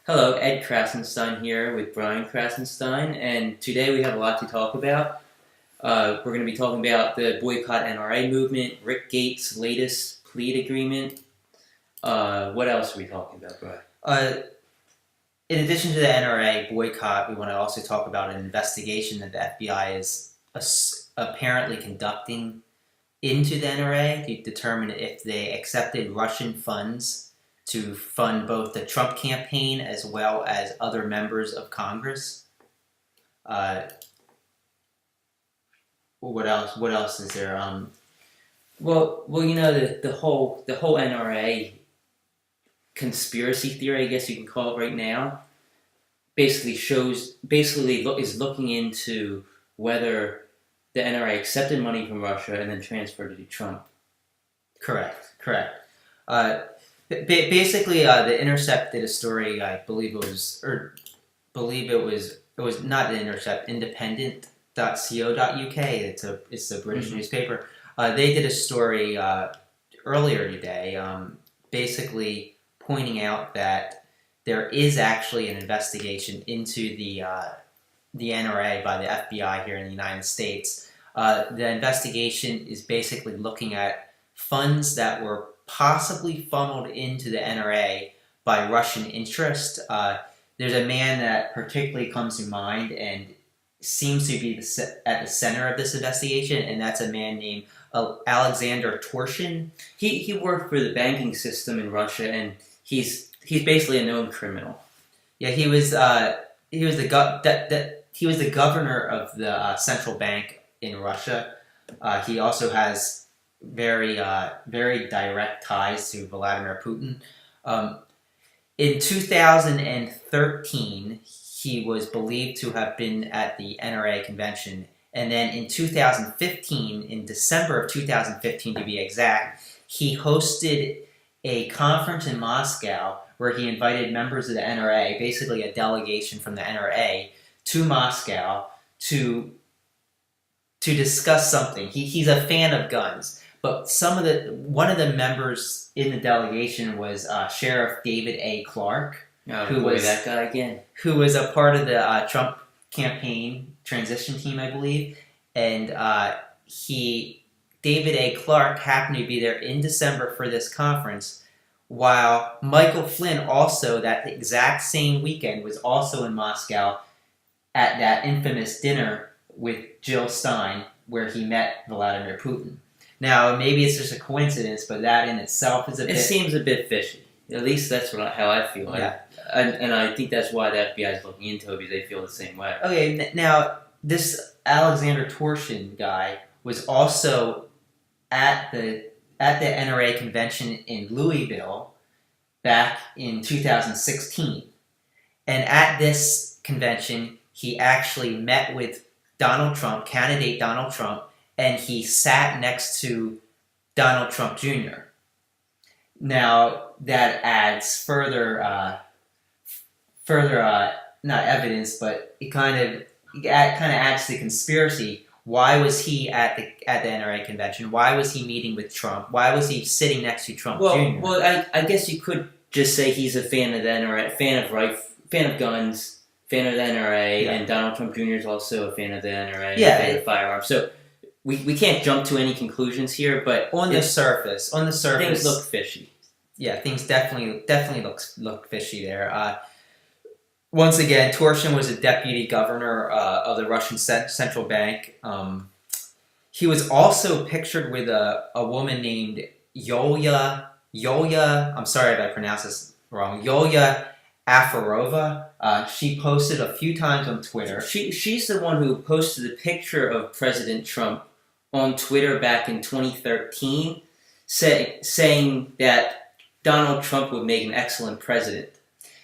Hello, Ed Krassenstein here with Brian Krassenstein, and today we have a lot to talk about. We're going to be talking about the boycott NRA movement, Rick Gates' latest plea agreement. What else are we talking about, Brian? In addition to the NRA boycott, we want to also talk about an investigation that the FBI is apparently conducting into the NRA to determine if they accepted Russian funds to fund both the Trump campaign as well as other members of Congress. What else? What else is there? Well, you know the whole NRA conspiracy theory, I guess you can call it right now, basically is looking into whether the NRA accepted money from Russia and then transferred it to Trump. Correct. Basically, The Intercept did a story. I believe it was not The Intercept, independent.co.uk. It's a British newspaper. They did a story earlier today, basically pointing out that there is actually an investigation into the NRA by the FBI here in the United States. The investigation is basically looking at funds that were possibly funneled into the NRA by Russian interest. There's a man that particularly comes to mind and seems to be at the center of this investigation, and that's a man named Alexander Torshin. He worked for the banking system in Russia, and he's basically a known criminal. Yeah, he was the governor of the central bank in Russia. He also has very direct ties to Vladimir Putin. In 2013, he was believed to have been at the NRA convention, and then in 2015, in December of 2015 to be exact, he hosted a conference in Moscow where he invited members of the NRA, basically a delegation from the NRA, to Moscow to discuss something. He's a fan of guns. But one of the members in the delegation was Sheriff David A. Clark, who was that guy again? Who was a part of the Trump campaign transition team, I believe, and David A. Clark happened to be there in December for this conference, while Michael Flynn also that exact same weekend was also in Moscow at that infamous dinner with Jill Stein, where he met Vladimir Putin. Now, maybe it's just a coincidence, but that in itself is It seems a bit fishy. At least that's how I feel. Yeah. And I think that's why the FBI is looking into it, because they feel the same way. Okay, now, this Alexander Torshin guy was also at the NRA convention in Louisville back in 2016. And at this convention, he actually met with candidate Donald Trump, and he sat next to Donald Trump Jr. Now, that adds further not evidence, but it kind of adds to the conspiracy. Why was he at the NRA convention? Why was he meeting with Trump? Why was he sitting next to Trump Jr.? Well, I guess you could just say he's a fan of the NRA, fan of guns, fan of the NRA, and Donald Trump Jr. is also a fan of the NRA, fan of firearms. So we can't jump to any conclusions here, but on the surface, things look fishy. Yeah, things definitely look fishy there. Once again, Torshin was a deputy governor of the Russian central bank. He was also pictured with a woman named Yulia. I'm sorry if I pronounced this wrong. Yulia Afarova. She posted a few times on Twitter. She's the one who posted a picture of President Trump on Twitter back in 2013, saying that Donald Trump would make an excellent president.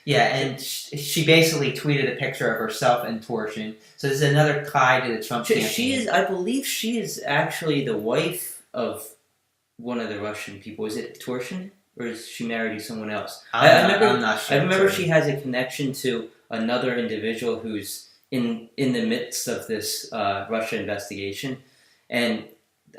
Yeah, and she basically tweeted a picture of herself and Torshin. So there's another tie to the Trump campaign. I believe she is actually the wife of one of the Russian people. Is it Torshin? Or is she married to someone else? I'm not sure. I remember she has a connection to another individual who's in the midst of this Russia investigation, and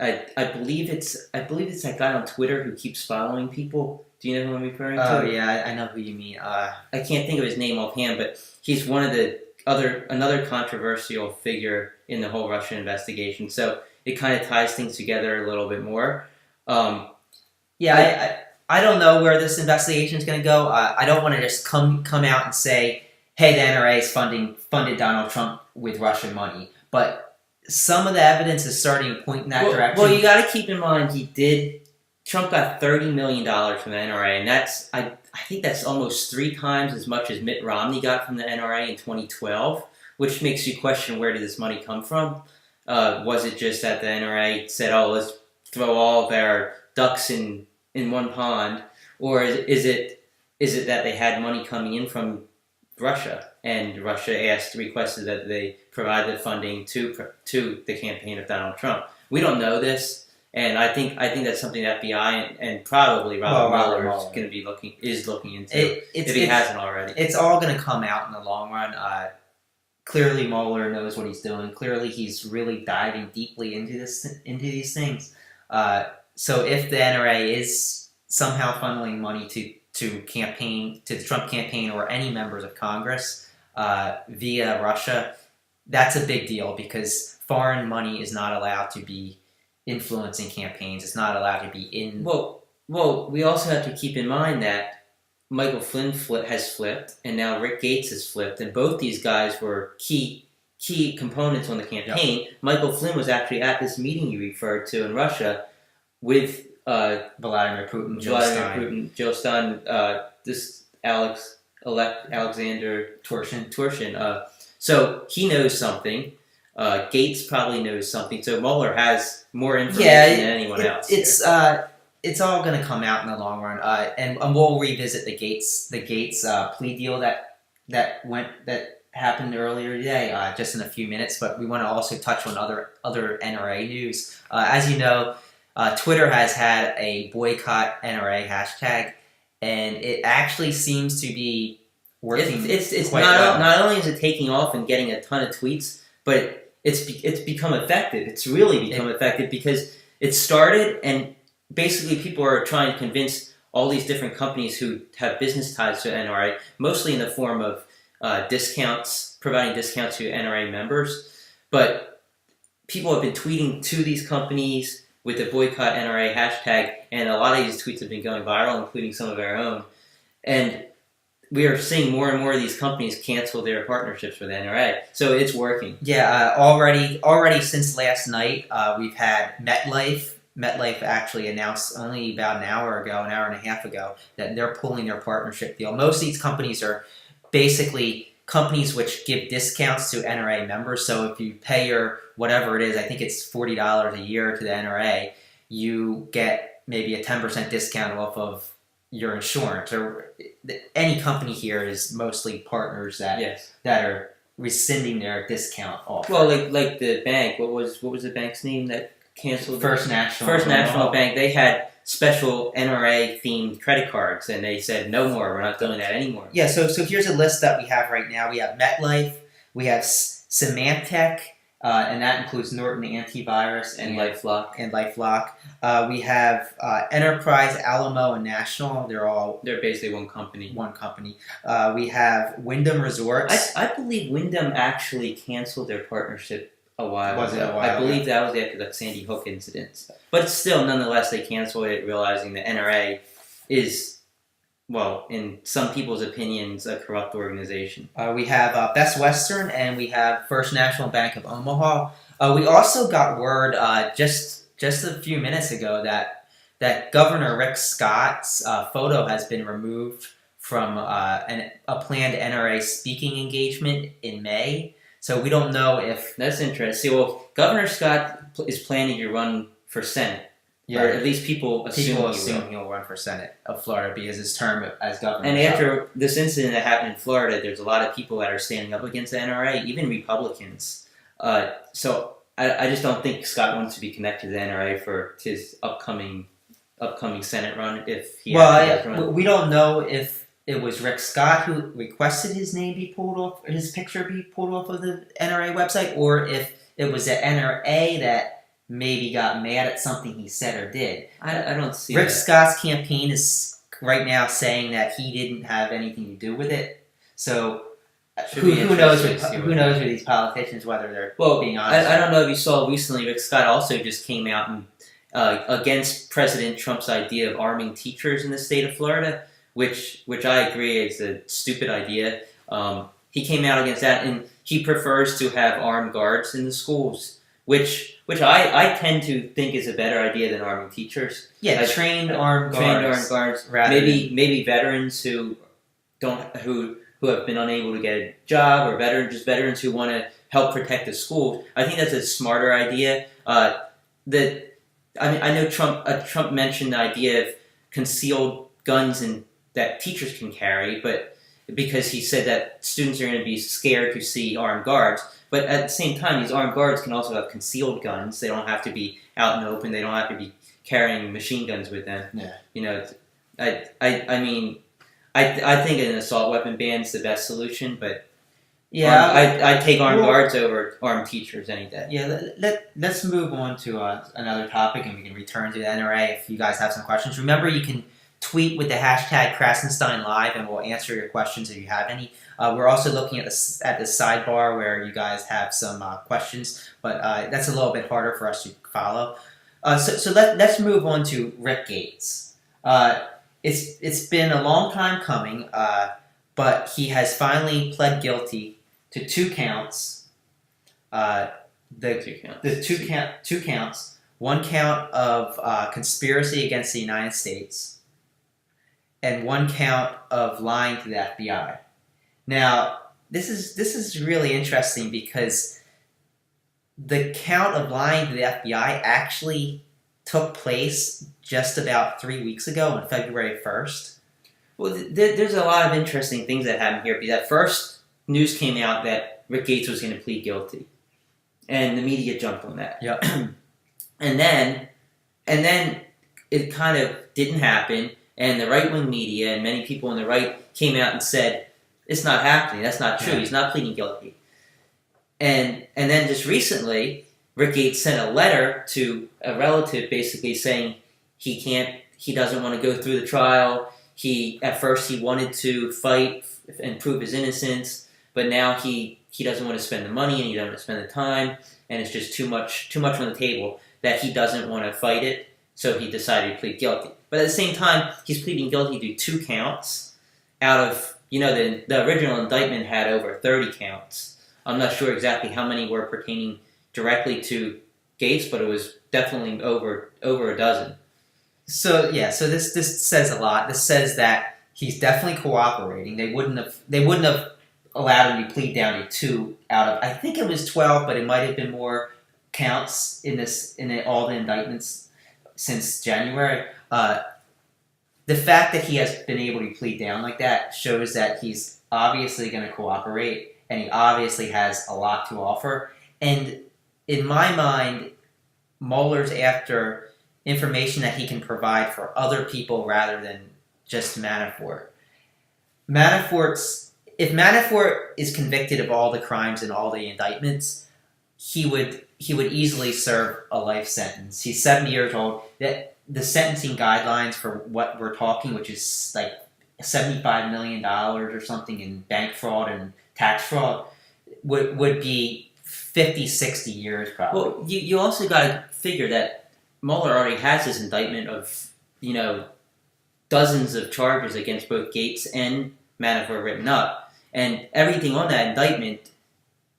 I believe it's that guy on Twitter who keeps following people. Do you know who I'm referring Oh to? yeah, I know who you mean. I can't think of his name offhand, but he's one of the another controversial figure in the whole Russian investigation. So it kind of ties things together a little bit more. I don't know where this investigation is going to go. I don't want to just come out and say, hey, the NRA is funded Donald Trump with Russian money, but some of the evidence is starting to point in that direction. Well, you got to keep in mind Trump got $30 million from the NRA, and I think that's almost 3 times as much as Mitt Romney got from the NRA in 2012, which makes you question, where did this money come from? Was it just that the NRA said, oh, let's throw all of our ducks in one pond, or is it that they had money coming in from Russia, and Russia requested that they provide the funding to the campaign of Donald Trump? We don't know this. And I think that's something that FBI and probably Robert Mueller is going to be looking into if he hasn't already. It's all going to come out in the long run. Clearly, Mueller knows what he's doing. Clearly, he's really diving deeply into these things. So if the NRA is somehow funneling money to the Trump campaign or any members of Congress via Russia, that's a big deal, because foreign money is not allowed to be influencing campaigns. It's not allowed to be in. Well, we also have to keep in mind that Michael Flynn has flipped, and now Rick Gates has flipped, and both these guys were key components on the campaign. Yep. Michael Flynn was actually at this meeting you referred to in Russia with Vladimir Putin, Joe Stein, this Alexander Torshin. So he knows something. Gates probably knows something. So Mueller has more information than anyone else. It's all going to come out in the long run, and we'll revisit the Gates plea deal that happened earlier today, just in a few minutes. But we want to also touch on other NRA news. As you know, Twitter has had a boycott NRA hashtag, and it actually seems to be working. It's quite well. Not only is it taking off and getting a ton of tweets, but it's become effective. It's really become effective, because it started, and basically people are trying to convince all these different companies who have business ties to NRA, mostly in the form of discounts, providing discounts to NRA members. But people have been tweeting to these companies with the boycott NRA hashtag, and a lot of these tweets have been going viral, including some of our own. And we are seeing more and more of these companies cancel their partnerships with NRA. So it's working. Yeah, already since last night, we've had MetLife. MetLife actually announced only about an hour and a half ago, that they're pulling their partnership deal. Most of these companies are basically companies which give discounts to NRA members. So if you pay your whatever it is, I think it's $40 a year to the NRA, you get maybe a 10% discount off of your insurance. Or any company here is mostly partners that are rescinding their discount offer. Well, like the bank. What was the bank's name that canceled? First National Bank. They had special NRA themed credit cards, and they said no more. We're not doing that anymore. Yeah. So here's a list that we have right now. We have MetLife. We have Symantec. And that includes Norton Antivirus and LifeLock. We have Enterprise, Alamo, and National. They're basically one company. We have Wyndham Resorts. I believe Wyndham actually canceled their partnership a while ago. I believe that was after the Sandy Hook incident. But still, nonetheless, they canceled it, realizing the NRA is, well, in some people's opinions, a corrupt organization. We have Best Western, and we have First National Bank of Omaha. We also got word just a few minutes ago that Governor Rick Scott's photo has been removed from a planned NRA speaking engagement in May. So we don't know if... That's interesting. Well, Governor Scott is planning to run for Senate. Yeah. Or at least people assume he'll run for Senate of Florida, because his term as governor. And after this incident that happened in Florida, there's a lot of people that are standing up against the NRA, even Republicans. So I just don't think Scott wants to be connected to the NRA for his upcoming Senate run. If he we don't know if it was Rick Scott who requested his picture be pulled off of the NRA website, or if it was the NRA that maybe got mad at something he said or did. I don't see Rick that. Scott's campaign is right now saying that he didn't have anything to do with it. So Should be who knows? interesting to see Who knows with these politicians whether they're Well, being honest? I don't know if you saw recently, Rick Scott also just came out and against President Trump's idea of arming teachers in the state of Florida, which I agree is a stupid idea. He came out against that, and he prefers to have armed guards in the schools, which I tend to think is a better idea than arming teachers. Yeah, trained armed guards. Maybe veterans who have been unable to get a job, or veterans who want to help protect the schools. I think that's a smarter idea. I know Trump mentioned the idea of concealed guns that teachers can carry, but because he said that students are going to be scared to see armed guards. But at the same time, these armed guards can also have concealed guns. They don't have to be out in the open. They don't have to be carrying machine guns with them. Yeah. I think an assault weapon ban is the best solution, but yeah, I'd take armed guards over armed teachers any day. Yeah, let's move on to another topic, and we can return to the NRA if you guys have some questions. Remember, you can tweet with the hashtag Krassenstein Live, and we'll answer your questions if you have any. We're also looking at the sidebar where you guys have some questions, but that's a little bit harder for us to follow. So let's move on to Rick Gates. It's been a long time coming, but he has finally pled guilty to two counts. Two counts. One count of conspiracy against the United States, and one count of lying to the FBI. Now, this is really interesting because the count of lying to the FBI actually took place just about 3 weeks ago on February 1st. Well, there's a lot of interesting things that happened here. Because at first, news came out that Rick Gates was going to plead guilty, and the media jumped on that. Yep. and then it kind of didn't happen, and the right-wing media and many people on the right came out and said, it's not happening, that's not true, He's not pleading guilty. And then just recently, Rick Gates sent a letter to a relative basically saying he doesn't want to go through the trial. At first he wanted to fight and prove his innocence, but now he doesn't want to spend the money and he doesn't want to spend the time, and it's just too much on the table that he doesn't want to fight it, so he decided to plead guilty. But at the same time, he's pleading guilty to 2 counts out of, the original indictment had over 30 counts. I'm not sure exactly how many were pertaining directly to Gates, but it was definitely over a dozen. So this says a lot. This says that he's definitely cooperating. They wouldn't have allowed him to plead down to 2 out of, I think it was 12, but it might have been more counts in all the indictments since January. The fact that he has been able to plead down like that shows that he's obviously going to cooperate, and he obviously has a lot to offer. And in my mind, Mueller's after information that he can provide for other people rather than just Manafort. If Manafort is convicted of all the crimes and all the indictments, he would easily serve a life sentence. He's 70 years old. The sentencing guidelines for what we're talking, which is like $75 million or something in bank fraud and tax fraud, would be 50, 60 years probably. Well, you also got to figure that Mueller already has this indictment of, dozens of charges against both Gates and Manafort written up. And everything on that indictment,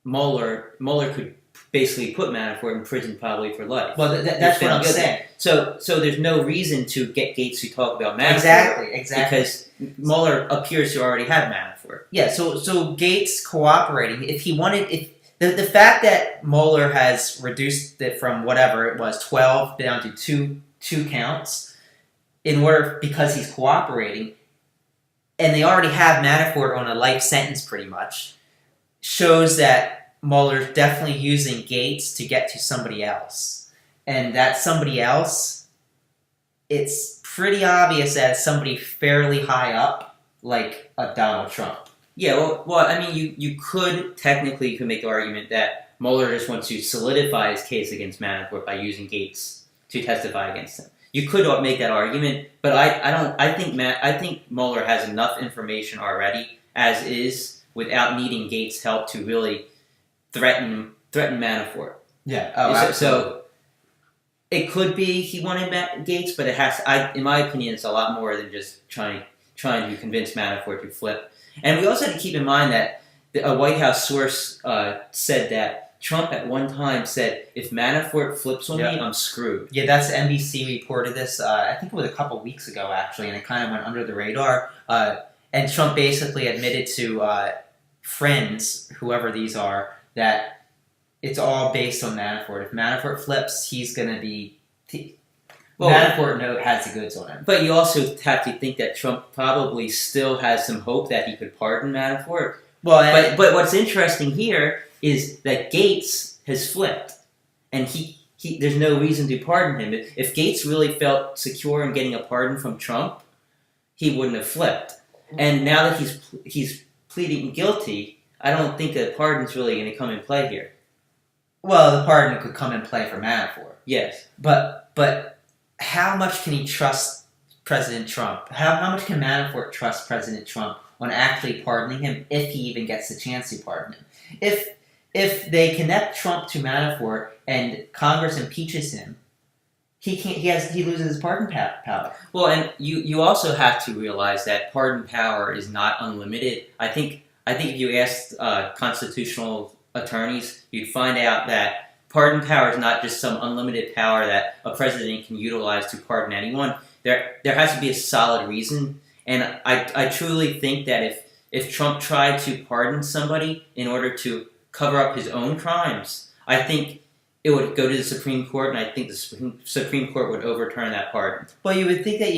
Mueller could basically put Manafort in prison probably for life. Well, that's what I'm saying. So there's no reason to get Gates to talk about Manafort. Exactly. Because Mueller appears to already have Manafort. Yeah, so Gates cooperating, the fact that Mueller has reduced it from whatever it was, 12 down to two counts, because he's cooperating, and they already have Manafort on a life sentence pretty much, shows that Mueller's definitely using Gates to get to somebody else. And that somebody else, it's pretty obvious that it's somebody fairly high up, like a Donald Trump. Yeah, well, I mean, you could make the argument that Mueller just wants to solidify his case against Manafort by using Gates to testify against him. you could make that argument, but I don't. I think Mueller has enough information already as is without needing Gates' help to really threaten Manafort. Yeah. Oh, absolutely. So it could be he wanted Gates, but it has. In my opinion, it's a lot more than just trying to convince Manafort to flip. And we also have to keep in mind that a White House source said that Trump at one time said, "If Manafort flips on me, I'm screwed." Yeah, that's NBC reported this. I think it was a couple weeks ago, actually, and it kind of went under the radar. And Trump basically admitted to friends, whoever these are, that it's all based on Manafort. If Manafort flips, he's going to be... Manafort has the goods on him. But you also have to think that Trump probably still has some hope that he could pardon Manafort. Well, but what's interesting here is that Gates has flipped, and he there's no reason to pardon him. If Gates really felt secure in getting a pardon from Trump, he wouldn't have flipped. And now that he's pleading guilty, I don't think a pardon's really going to come in play here. Well, the pardon could come in play for Manafort. Yes, but how much can he trust President Trump? How much can Manafort trust President Trump on actually pardoning him, if he even gets the chance to pardon him? If they connect Trump to Manafort and Congress impeaches him, he loses his pardon power. Well, and you also have to realize that pardon power is not unlimited. I think if you asked constitutional attorneys, you'd find out that pardon power is not just some unlimited power that a president can utilize to pardon anyone. There has to be a solid reason, and I truly think that if Trump tried to pardon somebody in order to cover up his own crimes, I think it would go to the Supreme Court, and I think the Supreme Court would overturn that pardon. Well, you would think that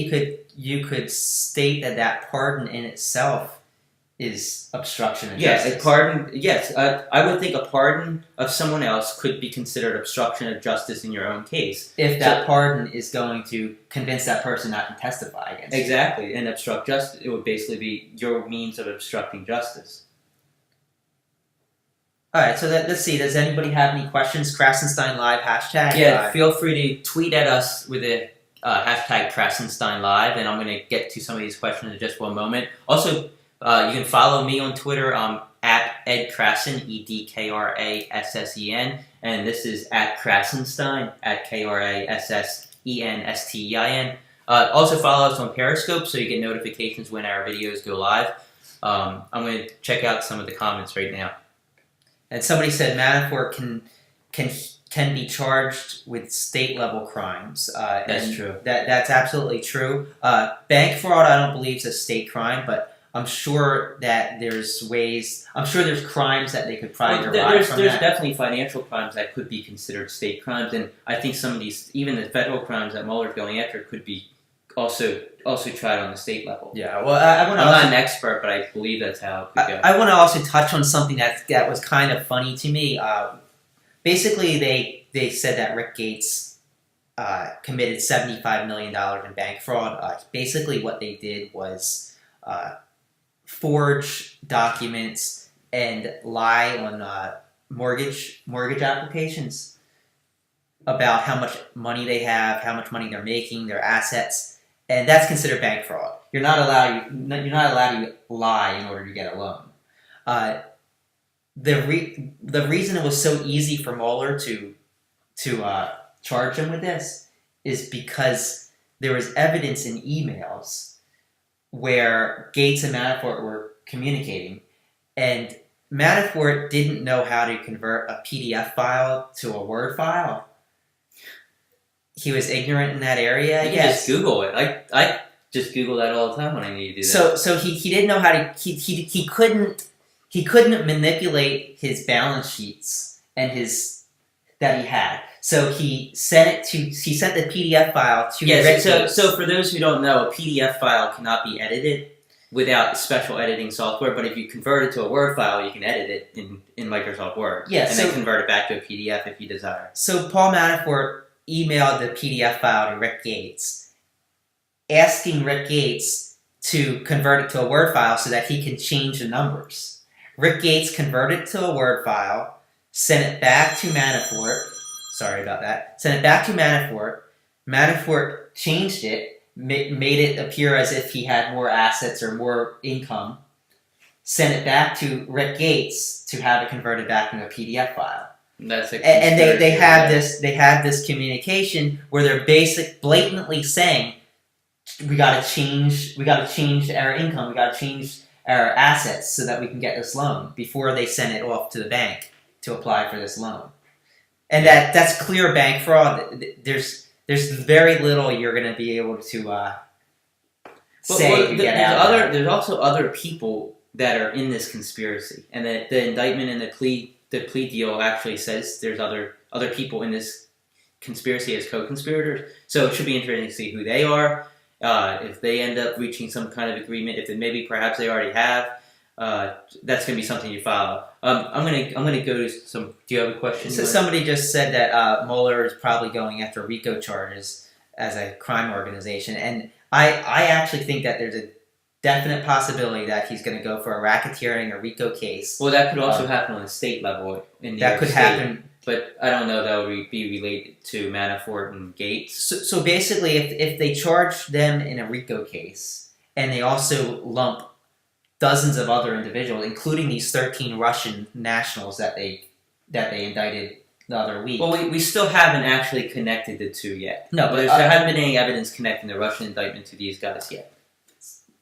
you could state that pardon in itself is obstruction of justice. Yes, a pardon. Yes, I would think a pardon of someone else could be considered obstruction of justice in your own case. If that pardon is going to convince that person not to testify against you. Exactly, and obstruct justice. It would basically be your means of obstructing justice. All right, so let's see. Does anybody have any questions? Krassenstein Live hashtag. Yeah, feel free to tweet at us with the hashtag Krassenstein Live, and I'm going to get to some of these questions in just one moment. Also, you can follow me on Twitter at Ed Krassen, EDKRASSEN, and this is at Krassenstein, at KRASSENSTEIN. Also follow us on Periscope so you get notifications when our videos go live. I'm going to check out some of the comments right now. And somebody said Manafort can be charged with state-level crimes. That's true. That's absolutely true. Bank fraud, I don't believe, is a state crime, but I'm sure that there's ways. I'm sure there's crimes that they could probably derive from that. There's definitely financial crimes that could be considered state crimes, and I think some of these, even the federal crimes that Mueller's going after, could be also tried on the state level. Yeah, well, I'm not an expert, but I believe that's how it could go. I want to also touch on something that was kind of funny to me. Basically, they said that Rick Gates committed $75 million in bank fraud. Basically, what they did was forge documents and lie on mortgage applications about how much money they have, how much money they're making, their assets. And that's considered bank fraud. You're not allowed to lie in order to get a loan. The reason it was so easy for Mueller to charge him with this is because there was evidence in emails where Gates and Manafort were communicating, and Manafort didn't know how to convert a PDF file to a Word file. He was ignorant in that area. You can just Google it. I just Google that all the time when I need to do that. So he didn't know how to. He couldn't manipulate his balance sheets and that he had. So he sent the PDF file to Rick Gates. So for those who don't know, a PDF file cannot be edited without special editing software. But if you convert it to a Word file, you can edit it in Microsoft Word. Yeah, and then convert it back to a PDF if you desire. So Paul Manafort emailed the PDF file to Rick Gates, asking Rick Gates to convert it to a Word file so that he can change the numbers. Rick Gates converted it to a Word file, sent it back to Manafort. Sorry about that. Sent it back to Manafort. Manafort changed it, made it appear as if he had more assets or more income, sent it back to Rick Gates to have it converted back into a PDF file. That's a And they have this communication where they're blatantly saying, we gotta change our income, we gotta change our assets so that we can get this loan before they send it off to the bank to apply for this loan. And that's clear bank fraud. There's very little you're going to be able to say to get out of that. There's also other people that are in this conspiracy, and the indictment and the plea deal actually says there's other people in this conspiracy as co-conspirators. So it should be interesting to see who they are. If they end up reaching some kind of agreement, if maybe perhaps they already have, that's going to be something you follow. I'm gonna go to some. Do you have a question? So somebody just said that Mueller is probably going after RICO charges as a crime organization, and I actually think that there's a definite possibility that he's going to go for a racketeering or RICO case. Well, that could also happen on the state level in New York State. Happen. But I don't know that would be related to Manafort and Gates. So basically, if they charge them in a RICO case, and they also lump dozens of other individuals, including these 13 Russian nationals that they indicted the other week. Well, we still haven't actually connected the two yet. No, but there hasn't been any evidence connecting the Russian indictment to these guys yet.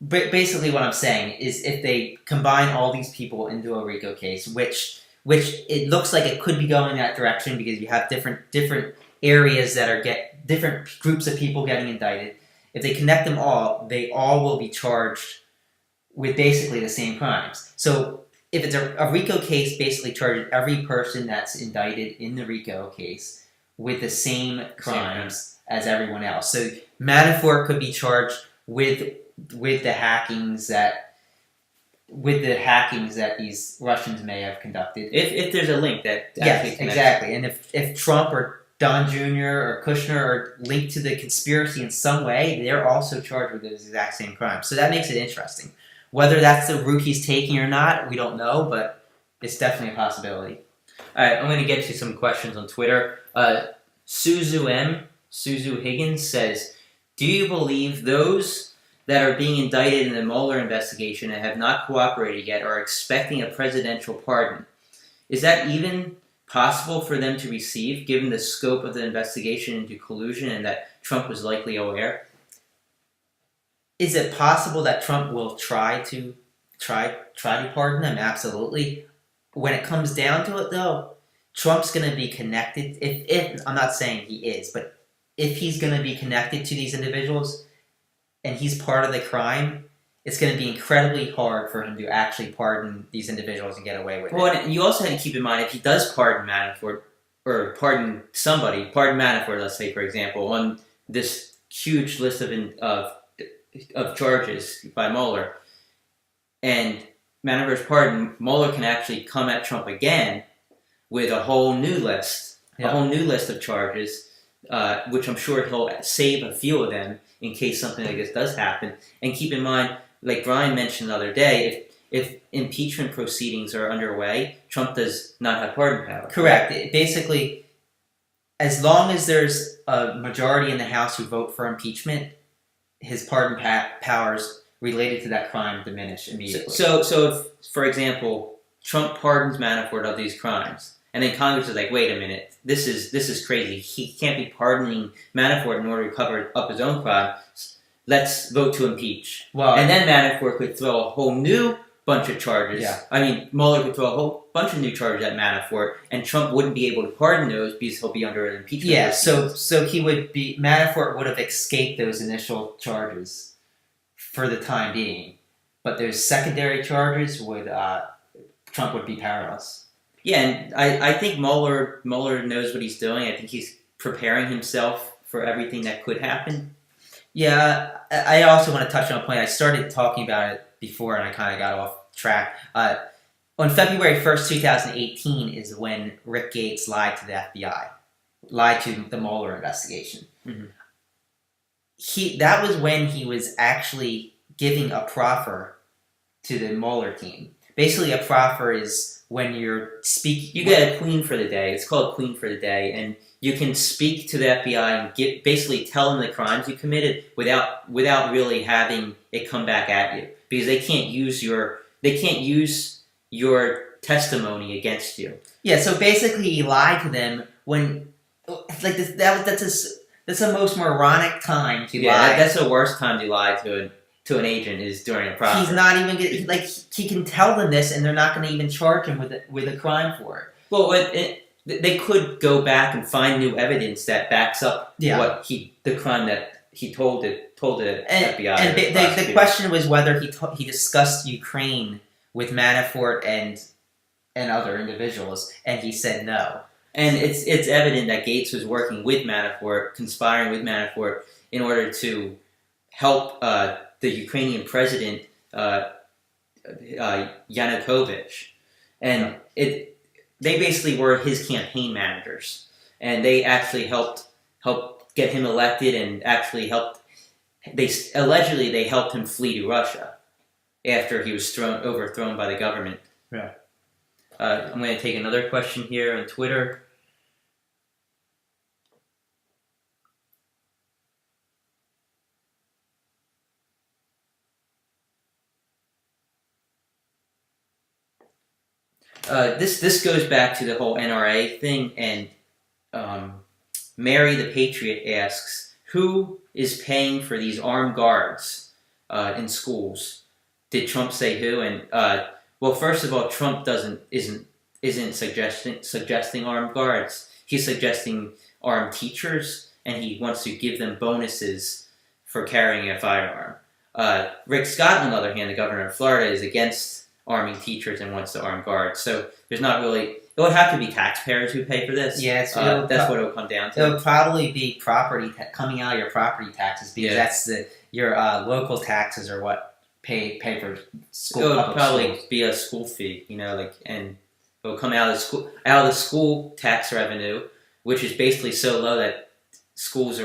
But basically, what I'm saying is, if they combine all these people into a RICO case, which it looks like it could be going that direction because you have different areas that are different groups of people getting indicted. If they connect them all, they all will be charged with basically the same crimes. So if it's a RICO case, basically charges every person that's indicted in the RICO case with the same crimes as everyone else. So Manafort could be charged with the hackings that these Russians may have conducted. If there's a link that yes, exactly. And if Trump or Don Jr. or Kushner are linked to the conspiracy in some way, they're also charged with those exact same crimes. So that makes it interesting. Whether that's the route he's taking or not, we don't know, but it's definitely a possibility. All right, I'm going to get to some questions on Twitter. Suzu Higgins says, do you believe those that are being indicted in the Mueller investigation and have not cooperated yet are expecting a presidential pardon? Is that even possible for them to receive, given the scope of the investigation into collusion and that Trump was likely aware? Is it possible that Trump will try to pardon them? Absolutely. When it comes down to it, though, Trump's going to be connected. If I'm not saying he is, but if he's going to be connected to these individuals and he's part of the crime, it's going to be incredibly hard for him to actually pardon these individuals and get away with it. Well, and you also have to keep in mind, if he does pardon Manafort, or pardon Manafort, let's say, for example, on this huge list of charges by Mueller, and Manafort's pardon, Mueller can actually come at Trump again with a whole new list, of charges, which I'm sure he'll save a few of them in case something like this does happen. And keep in mind, like Brian mentioned the other day, if impeachment proceedings are underway, Trump does not have pardon power. Correct. Basically, as long as there's a majority in the House who vote for impeachment, his pardon powers related to that crime diminish immediately. So if, for example, Trump pardons Manafort of these crimes, and then Congress is like, wait a minute, this is crazy. He can't be pardoning Manafort in order to cover up his own crime. Let's vote to impeach. Well, and then Manafort could throw a whole new bunch of charges. Yeah. I mean, Mueller could throw a whole bunch of new charges at Manafort, and Trump wouldn't be able to pardon those because he'll be under an impeachment. Yeah, so Manafort would have escaped those initial charges for the time being, but those secondary charges Trump would be powerless. Yeah, and I think Mueller knows what he's doing. I think he's preparing himself for everything that could happen. Yeah, I also want to touch on a point. I started talking about it before, and I kind of got off track. On February 1st, 2018 is when Rick Gates lied to the FBI, lied to the Mueller investigation. Mm-hmm. That was when he was actually giving a proffer to the Mueller team. Basically, a proffer is when you're speaking. You get a queen for the day. It's called queen for the day, and you can speak to the FBI and basically tell them the crimes you committed without really having it come back at you, because they can't use your testimony against you. Yeah, so basically he lied to them when, like, that's the most moronic time to lie. That's the worst time to lie to an agent, is during a process. He's not even gonna, he can tell them this, and they're not going to even charge him with a crime for it. Well, they could go back and find new evidence that backs up the crime that he told the FBI. And the question was whether he discussed Ukraine with Manafort and other individuals, and he said no. And it's evident that Gates was working with Manafort, conspiring with Manafort, in order to help the Ukrainian president Yanukovych, and they basically were his campaign managers, and they actually helped get him elected, and actually allegedly helped him flee to Russia after he was overthrown by the government. Yeah. I'm going to take another question here on Twitter. This goes back to the whole NRA thing, and Mary the Patriot asks, who is paying for these armed guards in schools? Did Trump say who? And well, first of all, Trump isn't suggesting armed guards. He's suggesting armed teachers, and he wants to give them bonuses for carrying a firearm. Rick Scott, on the other hand, the governor of Florida, is against arming teachers and wants to arm guards. So there's not really. It would have to be taxpayers who pay for this. Yeah, that's what it would come down to. It'll probably be coming out of your property taxes, because that's your local taxes are what pay for school. It would probably be a school fee, and it will come out of the school tax revenue, which is basically so low that schools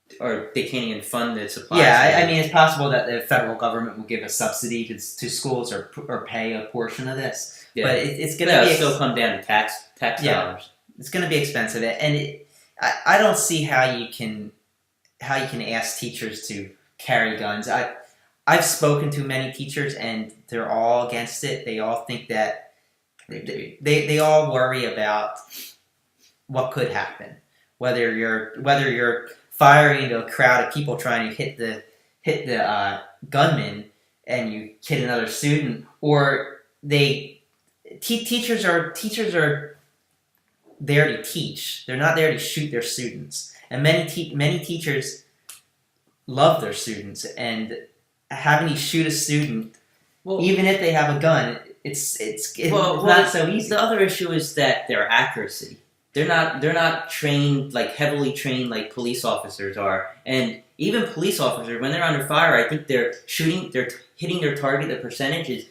they can't even fund the supplies. Yeah, I mean, it's possible that the federal government will give a subsidy to schools or pay a portion of this. Yeah. But it's going to still come down to tax dollars. It's going to be expensive, and I don't see how you can ask teachers to carry guns. I've spoken to many teachers, and they're all against it. They all think that they all worry about what could happen, whether you're firing into a crowd of people trying to hit the gunman and you hit another student, or teachers are there to teach. They're not there to shoot their students, and many teachers love their students, and having to shoot a student, even if they have a gun, it's not so easy. The other issue is that their accuracy. They're not trained, heavily trained like police officers are. And even police officers, when they're under fire, I think they're hitting their target. The percentage is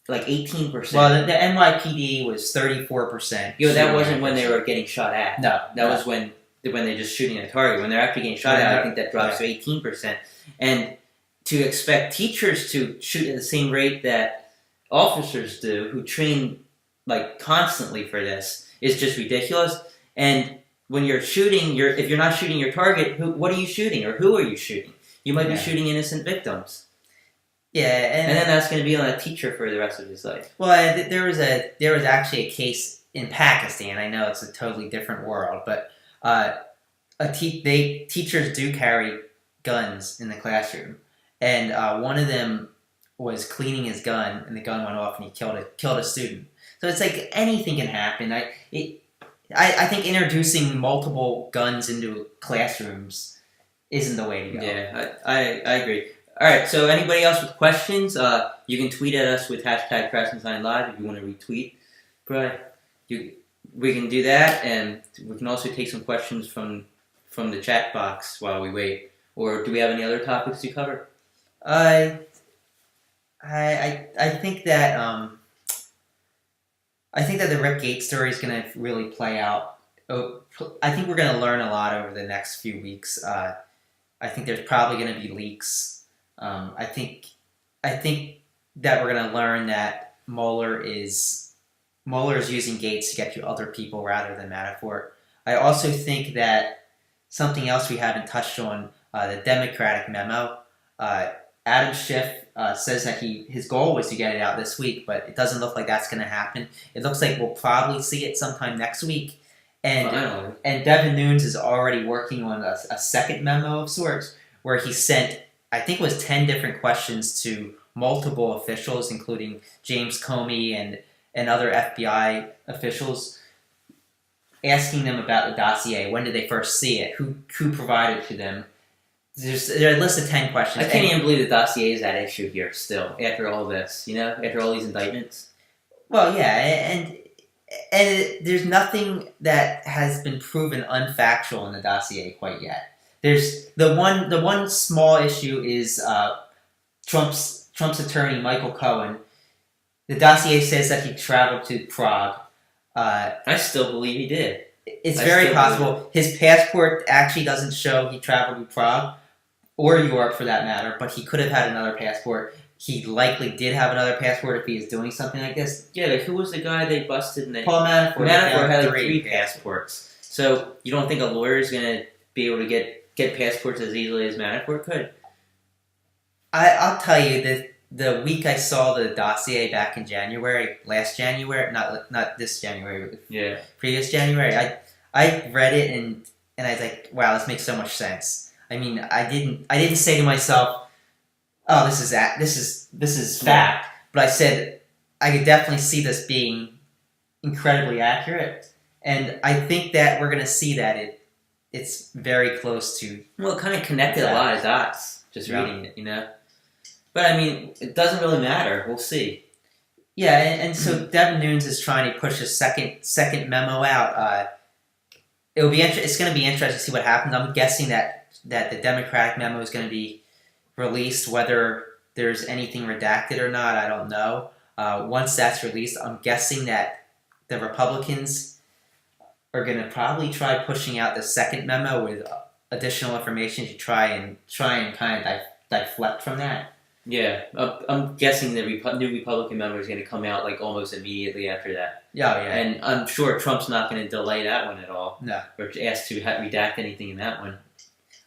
18%. Well, the NYPD was 34%. That wasn't when they were getting shot at. No. That was when they're just shooting at a target. When they're actually getting shot at, I think that drops to 18%. And to expect teachers to shoot at the same rate that officers do, who train constantly for this, is just ridiculous. And when you're shooting, if you're not shooting your target, what are you shooting, or who are you shooting? You might be shooting innocent victims. Yeah, and then that's going to be on a teacher for the rest of his life. Well, there was actually a case in Pakistan. I know it's a totally different world, but teachers do carry guns in the classroom, and one of them was cleaning his gun, and the gun went off, and he killed a student. So it's anything can happen. I think introducing multiple guns into classrooms isn't the way to go. Yeah, I agree. All right, so anybody else with questions, you can tweet at us with #Krassenstein Live if you want to retweet. But we can do that, and we can also take some questions from the chat box while we wait. Or do we have any other topics to cover? I think that the Rick Gates story is going to really play out. I think we're going to learn a lot over the next few weeks. I think there's probably going to be leaks. I think that we're going to learn that Mueller is Mueller is using Gates to get to other people rather than Manafort. I also think that something else we haven't touched on, the Democratic memo. Adam Schiff says that his goal was to get it out this week, but it doesn't look like that's going to happen. It looks like we'll probably see it sometime next week. Finally. And Devin Nunes is already working on a second memo of sorts where he sent, I think it was 10 different questions to multiple officials, including James Comey and other FBI officials, asking them about the dossier. When did they first see it? Who provided to them? There are a list of 10 questions. I can't even believe the dossier is at issue here still, after all this, after all these indictments. Well, yeah, and there's nothing that has been proven unfactual in the dossier quite yet. There's the one small issue is Trump's attorney Michael Cohen. The dossier says that he traveled to Prague. I still believe he did. It's very possible. His passport actually doesn't show he traveled to Prague or Europe for that matter, but he could have had another passport. He likely did have another passport if he was doing something like this. Yeah, like who was the guy they busted? Paul Manafort. Manafort had like 3 passports. So you don't think a lawyer is going to be able to get passports as easily as Manafort could? I'll tell you that the week I saw the dossier back in January, last January, not this January, but previous January, I read it and I was like, wow, this makes so much sense. I mean, I didn't say to myself, oh, this is fact, but I said I could definitely see this being incredibly accurate, and I think that we're gonna see that it's very close to. Well, it kind of connected a lot of dots just reading it, But I mean, it doesn't really matter. We'll see. Yeah, and so Devin Nunes is trying to push a second memo out. It's going to be interesting to see what happens. I'm guessing that the Democratic memo is going to be released, whether there's anything redacted or not. I don't know. Once that's released, I'm guessing that the Republicans are going to probably try pushing out the second memo with additional information to try and kind of deflect from that. Yeah, I'm guessing the new Republican member is going to come out like almost immediately after that. Yeah. And I'm sure Trump's not going to delay that one at all. No. Or ask to redact anything in that one.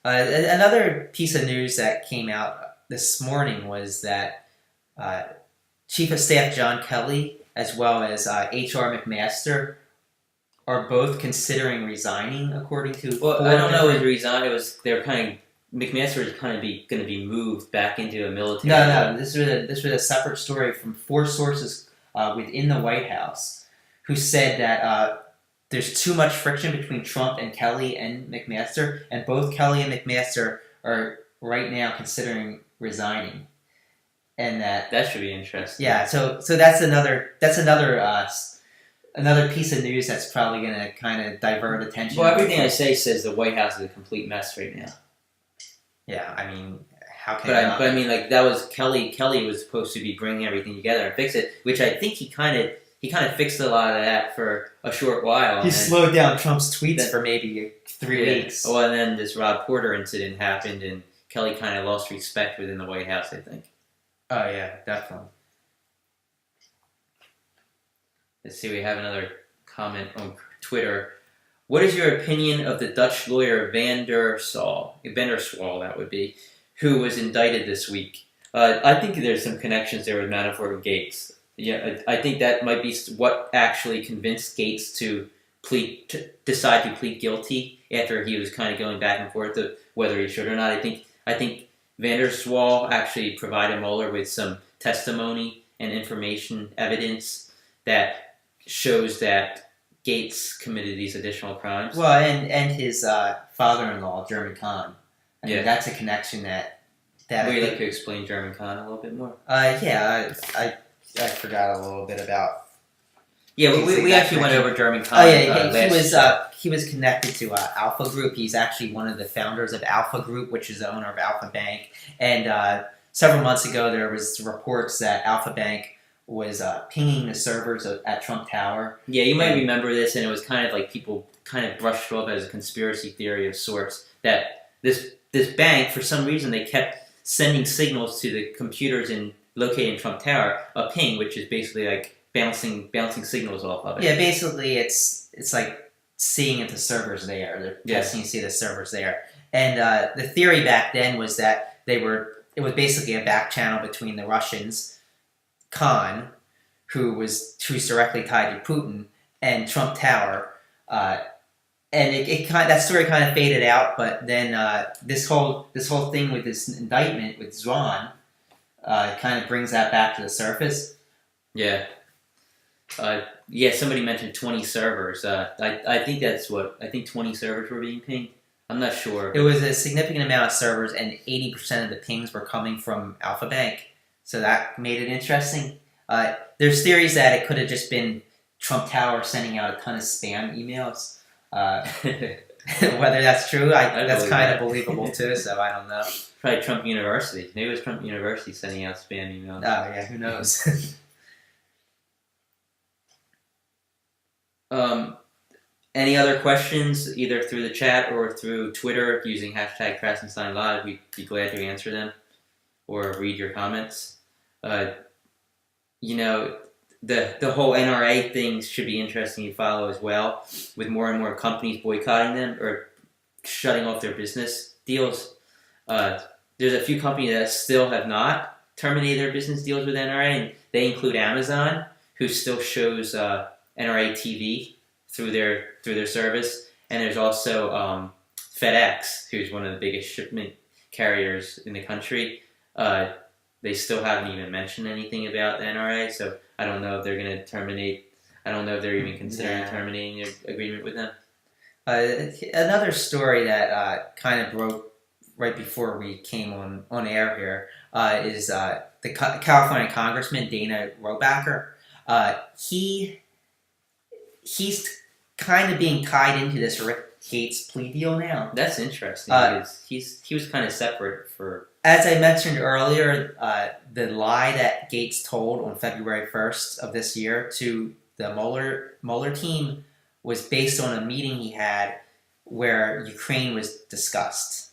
Another piece of news that came out this morning was that Chief of Staff John Kelly, as well as H.R. McMaster, are both considering resigning, according to. Well, I don't know. It was resign. It was they're kind of. McMaster is kind of going to be moved back into a military. No. This was a separate story from 4 sources within the White House, who said that there's too much friction between Trump and Kelly and McMaster, and both Kelly and McMaster are right now considering resigning, and that should be interesting. Yeah. So that's another piece of news that's probably going to kind of divert attention. Well, everything I say says the White House is a complete mess right now. Yeah, I mean, how can? But I mean, like that was Kelly. Kelly was supposed to be bringing everything together and fix it, which I think he kind of fixed a lot of that for a short while. He slowed down Trump's tweets for maybe 3 weeks. Well, and then this Rob Porter incident happened, and Kelly kind of lost respect within the White House, I think. Oh yeah, definitely. Let's see. We have another comment on Twitter. What is your opinion of the Dutch lawyer Van der Swaal, that would be, who was indicted this week? I think there's some connections there with Manafort and Gates. Yeah, I think that might be what actually convinced Gates to decide to plead guilty after he was kind of going back and forth of whether he should or not. I think Van der Swaal actually provided Mueller with some testimony and information evidence that shows that Gates committed these additional crimes. Well, and his father-in-law, German Khan. I mean, that's a connection that would you like to explain German Khan a little bit more? Yeah, I forgot a little bit about. Yeah, we actually went over German Khan. Oh yeah, he was connected to Alpha Group. He's actually one of the founders of Alpha Group, which is the owner of Alpha Bank. And several months ago, there was reports that Alpha Bank was pinging the servers at Trump Tower. Yeah, you might remember this, and it was kind of like people kind of brushed it off as a conspiracy theory of sorts, that this bank, for some reason, they kept sending signals to the computers located in Trump Tower, a ping, which is basically like bouncing signals off of it. Yeah, basically it's like seeing if the server's there. They're Yeah. testing to see the server's there. And the theory back then was that it was basically a back channel between the Russians, Khan, who's directly tied to Putin, and Trump Tower. And that story kind of faded out, but then this whole thing with this indictment with Zwan kind of brings that back to the surface. Yeah. Yeah, somebody mentioned 20 servers. I think that's I think 20 servers were being pinged. I'm not sure. It was a significant amount of servers, and 80% of the pings were coming from Alpha Bank. So that made it interesting. There's theories that it could have just been Trump Tower sending out a ton of spam emails. Whether that's true, that's kind of believable too, so I don't know. Probably Trump University. Maybe it was Trump University sending out spam emails. Oh, yeah, who knows? Any other questions, either through the chat or through Twitter using hashtag Krassenstein Live? We'd be glad to answer them or read your comments. The whole NRA thing should be interesting to follow as well, with more and more companies boycotting them or shutting off their business deals. There's a few companies that still have not terminated their business deals with NRA, and they include Amazon, who still shows NRA TV through their service, and there's also FedEx, who's one of the biggest shipment carriers in the country. They still haven't even mentioned anything about the NRA, so I don't know if they're going to terminate. I don't know if they're even considering terminating their agreement with them. Another story that kind of broke right before we came on air here is the California Congressman Dana Rohrabacher. He's kind of being tied into this Rick Gates plea deal now. That's interesting because he was kind of separate for. As I mentioned earlier, the lie that Gates told on February 1st of this year to the Mueller team was based on a meeting he had where Ukraine was discussed.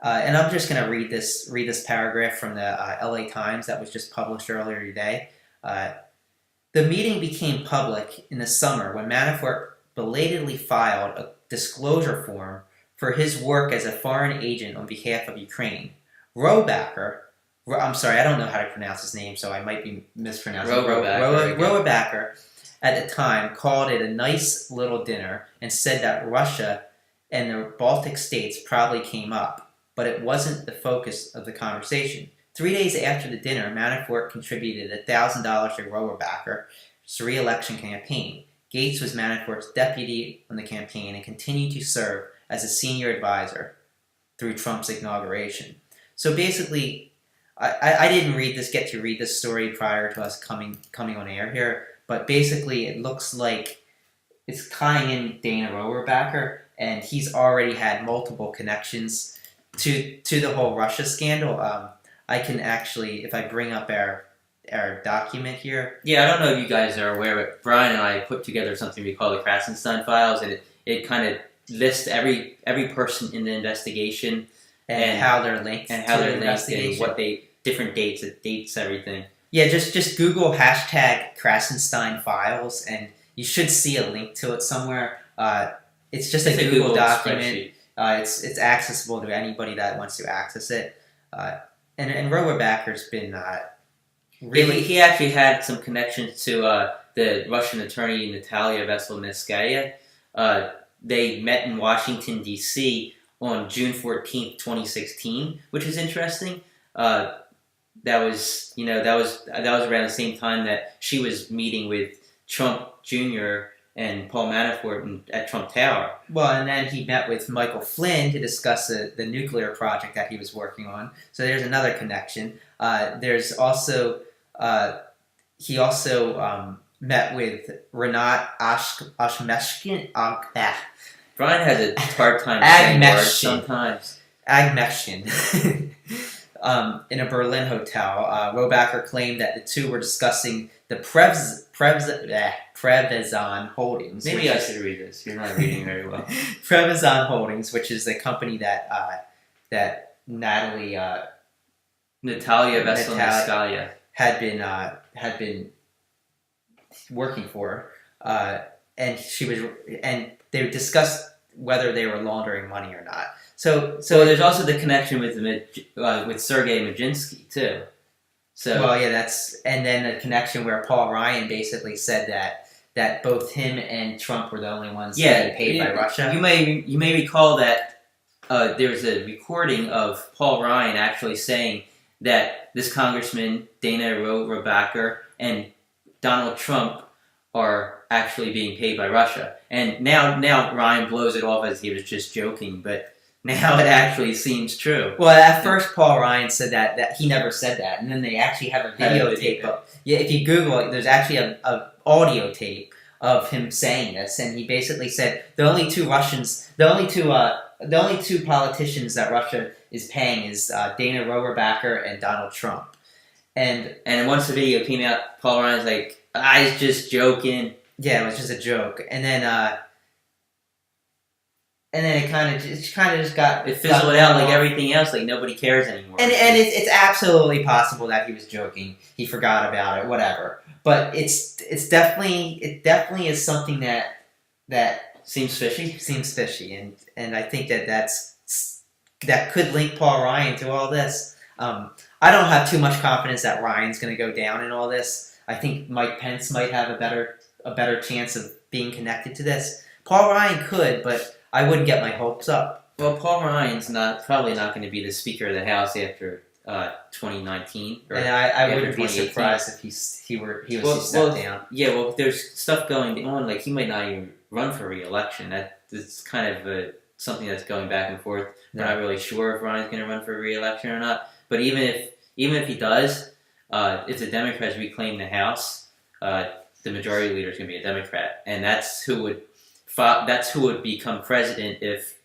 And I'm just going to read this paragraph from the LA Times that was just published earlier today. The meeting became public in the summer when Manafort belatedly filed a disclosure form for his work as a foreign agent on behalf of Ukraine. Rohrabacher, I'm sorry, I don't know how to pronounce his name, so I might be mispronouncing it. Rohrabacher, at the time, called it a nice little dinner and said that Russia and the Baltic states probably came up, but it wasn't the focus of the conversation. 3 days after the dinner, Manafort contributed $1,000 to Rohrabacher's re-election campaign. Gates was Manafort's deputy on the campaign and continued to serve as a senior advisor through Trump's inauguration. So basically, I didn't get to read this story prior to us coming on air here, but basically it looks like it's tying in Dana Rohrabacher, and he's already had multiple connections to the whole Russia scandal. I can actually, if I bring up our document here. Yeah, I don't know if you guys are aware, but Brian and I put together something we call the Krassenstein files, and it kind of lists every person in the investigation and how they're linked and how to they're the linked and investigation. what different dates, it dates everything. Yeah, just Google hashtag Krassenstein files, and you should see a link to it somewhere. It's just a Google document. It's accessible to anybody that wants to access it. And Rohrabacher's been really. He actually had some connections to the Russian attorney Natalia Veselnitskaya. They met in Washington D.C. on June 14th, 2016, which is interesting. That was around the same time that she was meeting with Trump Jr. and Paul Manafort at Trump Tower. Well, and then he met with Michael Flynn to discuss the nuclear project that he was working on. So there's another connection. There's also he also met with Renat Ashmeshkin. Brian has a hard time saying words sometimes. Agmeshkin. In a Berlin hotel. Rohrabacher claimed that the two were discussing the Prevezon Holdings. Maybe I should read this. You're not reading very well. Prevezon Holdings, which is the company that Natalia Veselnitskaya had been working for, and they discussed whether they were laundering money or not. So there's also the connection with Sergei Majinsky too. So well, yeah, and then the connection where Paul Ryan basically said that both him and Trump were the only ones getting paid by Russia. You may recall that there's a recording of Paul Ryan actually saying that this congressman Dana Rohrabacher and Donald Trump are actually being paid by Russia. And now Ryan blows it off as he was just joking, but now it actually seems true. Well, at first Paul Ryan said that he never said that, and then they actually have a videotape. If you Google it, there's actually a audio tape of him saying this, and he basically said the only two politicians that Russia is paying is Dana Rohrabacher and Donald Trump. And once the video came out, Paul Ryan's like, I was just joking. Yeah, it was just a joke. And then it kind of just got fizzled out like everything else. Like nobody cares anymore. And it's absolutely possible that he was joking. He forgot about it. Whatever. But it definitely is something that seems fishy. Seems fishy, and I think that could link Paul Ryan to all this. I don't have too much confidence that Ryan's going to go down in all this. I think Mike Pence might have a better chance of being connected to this. Paul Ryan could, but I wouldn't get my hopes up. Well, Paul Ryan's probably not going to be the Speaker of the House after 2019. And I wouldn't be surprised if he was to step down. Yeah, well, there's stuff going on. Like he might not even run for re-election. That's kind of something that's going back and forth. We're not really sure if Ryan's going to run for re-election or not. But even if he does, if the Democrats reclaim the House, the majority leader is going to be a Democrat, and that's who would become president if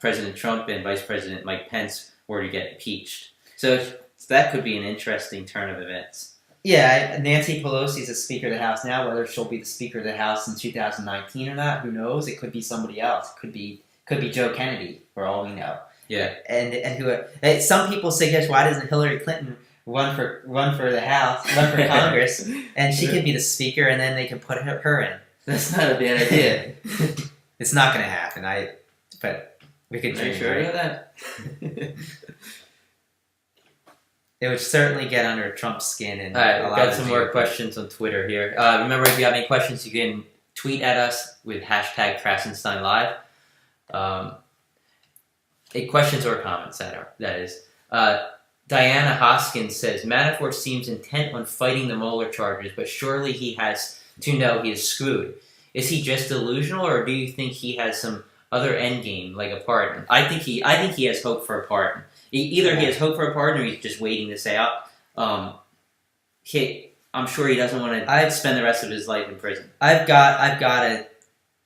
President Trump and Vice President Mike Pence were to get impeached. So that could be an interesting turn of events. Yeah, Nancy Pelosi is the Speaker of the House now. Whether she'll be the Speaker of the House in 2019 or not, who knows? It could be somebody else. It could be Joe Kennedy, for all we know. Yeah, and some people suggest, why doesn't Hillary Clinton run for the House, run for Congress, and she can be the Speaker, and then they can put her in. That's not a bad idea. It's not going to happen. But we could dream. Are you sure about that? It would certainly get under Trump's skin. And all right, we've got some more questions on Twitter here. Remember, if you have any questions, you can tweet at us with hashtag Krassenstein Live. Questions or comments, that is. Diana Hoskins says, Manafort seems intent on fighting the Mueller charges, but surely he has to know he is screwed. Is he just delusional, or do you think he has some other end game, like a pardon? I think he has hope for a pardon. Either he has hope for a pardon, or he's just waiting this out. I'm sure he doesn't want to spend the rest of his life in prison. I've got to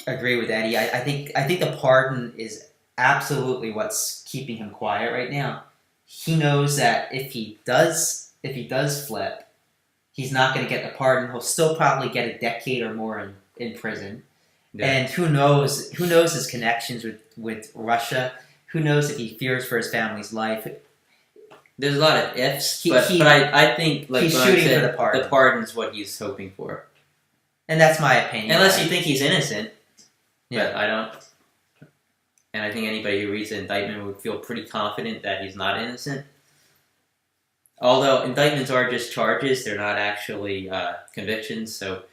agree with Eddie. I think the pardon is absolutely what's keeping him quiet right now. He knows that if he does flip, he's not going to get the pardon. He'll still probably get a decade or more in prison. Yeah. And who knows his connections with Russia. Who knows if he fears for his family's life. There's a lot of ifs, but I think, like he's shooting for the pardon's what he's hoping for. And that's my opinion. Unless you think he's innocent. Yeah. But I don't. And I think anybody who reads the indictment would feel pretty confident that he's not innocent. Although indictments are just charges, they're not actually convictions, so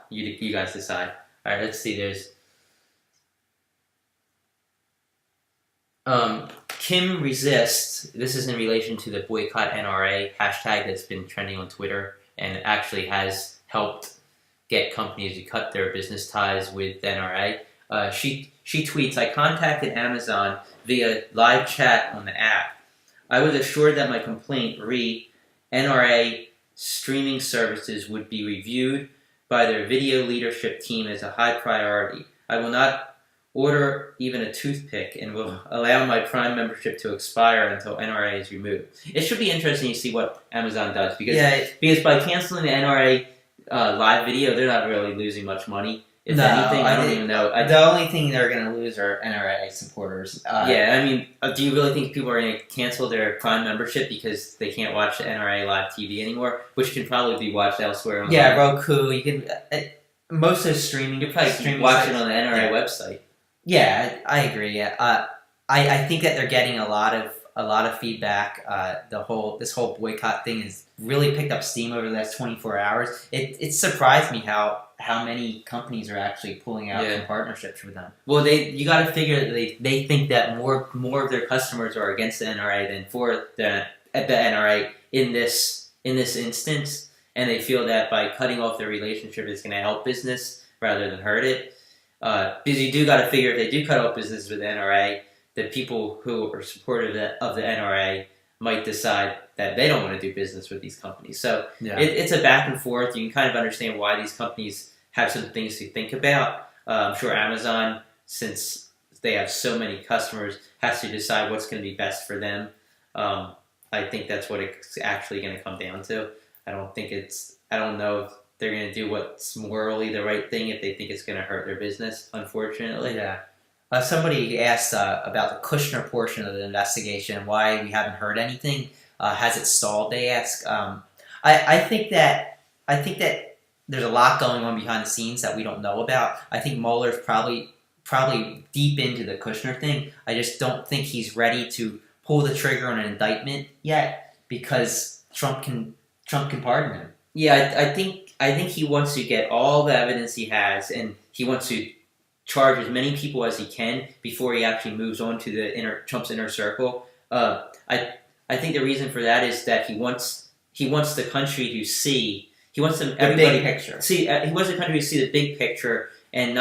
you guys decide. All right, let's see. There's Kim Resists. This is in relation to the boycott NRA hashtag that's been trending on Twitter and actually has helped get companies to cut their business ties with the NRA. She tweets, I contacted Amazon via live chat on the app. I was assured that my complaint, NRA streaming services, would be reviewed by their video leadership team as a high priority. I will not order even a toothpick and will allow my Prime membership to expire until NRA is removed. It should be interesting to see what Amazon does because by canceling the NRA live video, they're not really losing much money. If No, anything, I don't even know. The only thing they're going to lose are NRA supporters. Yeah, I mean, do you really think people are going to cancel their Prime membership because they can't watch NRA live TV anymore, which can probably be watched elsewhere online? Yeah, Roku. You can most of the streaming. You probably streaming watch sites, it on the NRA website. Yeah, I agree. Yeah, I think that they're getting a lot of feedback. This whole boycott thing has really picked up steam over the last 24 hours. It surprised me how many companies are actually pulling out from partnerships with them. Well, you got to figure that they think that more of their customers are against the NRA than for the NRA in this instance, and they feel that by cutting off their relationship is going to help business rather than hurt it. Because you do got to figure if they do cut off business with the NRA, the people who are supportive of the NRA might decide that they don't want to do business with these companies. So it's a back and forth. You can kind of understand why these companies have some things to think about. I'm sure Amazon, since they have so many customers, has to decide what's going to be best for them. I think that's what it's actually going to come down to. I don't know if they're going to do what's morally the right thing if they think it's going to hurt their business, unfortunately. Yeah. Somebody asked about the Kushner portion of the investigation, why we haven't heard anything. Has it stalled? They ask. I think that there's a lot going on behind the scenes that we don't know about. I think Mueller's probably deep into the Kushner thing. I just don't think he's ready to pull the trigger on an indictment yet because Trump can pardon him. Yeah, I think he wants to get all the evidence he has, and he wants to charge as many people as he can before he actually moves on to Trump's inner circle. I think the reason for that is that he wants the country to see. He wants everybody big picture. See. He wants the country to see the big picture and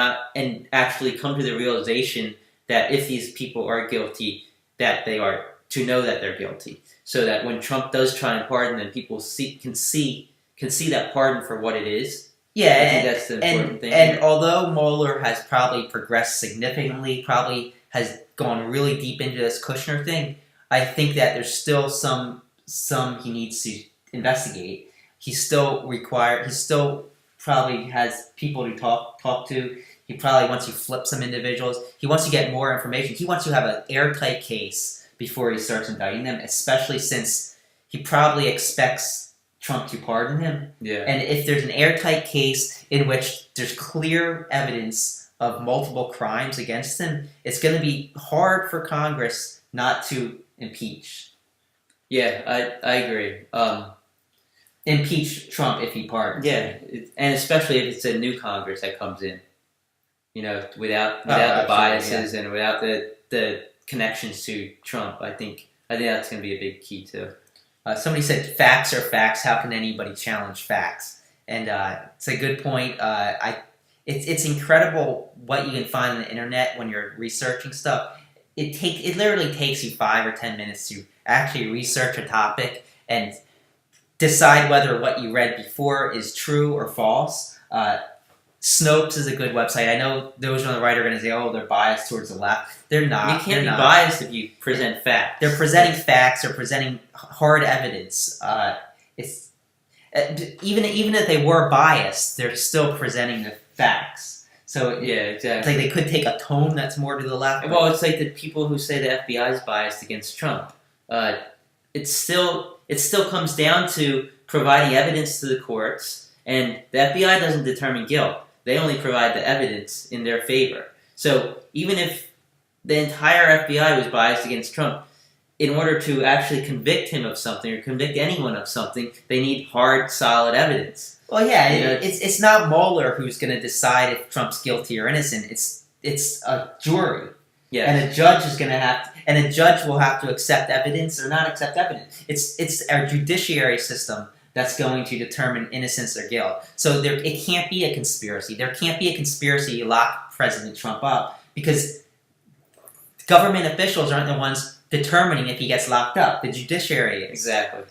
actually come to the realization that if these people are guilty, that they are to know that they're guilty. So that when Trump does try and pardon them, people can see that pardon for what it is. Yeah, I think that's the important thing. And although Mueller has probably progressed significantly, probably has gone really deep into this Kushner thing, I think that there's still some he needs to investigate. He still probably has people to talk to. He probably wants to flip some individuals. He wants to get more information. He wants to have an airtight case before he starts indicting them, especially since he probably expects Trump to pardon him. Yeah. And if there's an airtight case in which there's clear evidence of multiple crimes against him, it's going to be hard for Congress not to impeach. Yeah, I agree. Impeach Trump if he pardons. Yeah, and especially if it's a new Congress that comes in, without the biases and without the connections to Trump. I think that's going to be a big key too. Somebody said facts are facts. How can anybody challenge facts? And it's a good point. It's incredible what you can find on the internet when you're researching stuff. It literally takes you 5 or 10 minutes to actually research a topic and decide whether what you read before is true or false. Snopes is a good website. I know those on the right are going to say, "Oh, they're biased towards the left." They're not. You can't be biased if you present facts. They're presenting facts. They're presenting hard evidence. It's even if they were biased, they're still presenting the facts. So yeah, exactly. It's like they could take a tone that's more to the left. Well, it's like the people who say the FBI is biased against Trump. It still comes down to providing evidence to the courts, and the FBI doesn't determine guilt. They only provide the evidence in their favor. So even if the entire FBI was biased against Trump, in order to actually convict him of something or convict anyone of something, they need hard, solid evidence. Well, yeah, it's not Mueller who's going to decide if Trump's guilty or innocent. It's a jury. Yeah. And a judge is going to a judge will have to accept evidence or not accept evidence. It's our judiciary system that's going to determine innocence or guilt. So it can't be a conspiracy. There can't be a conspiracy to lock President Trump up because government officials aren't the ones determining if he gets locked up. The judiciary is. Exactly.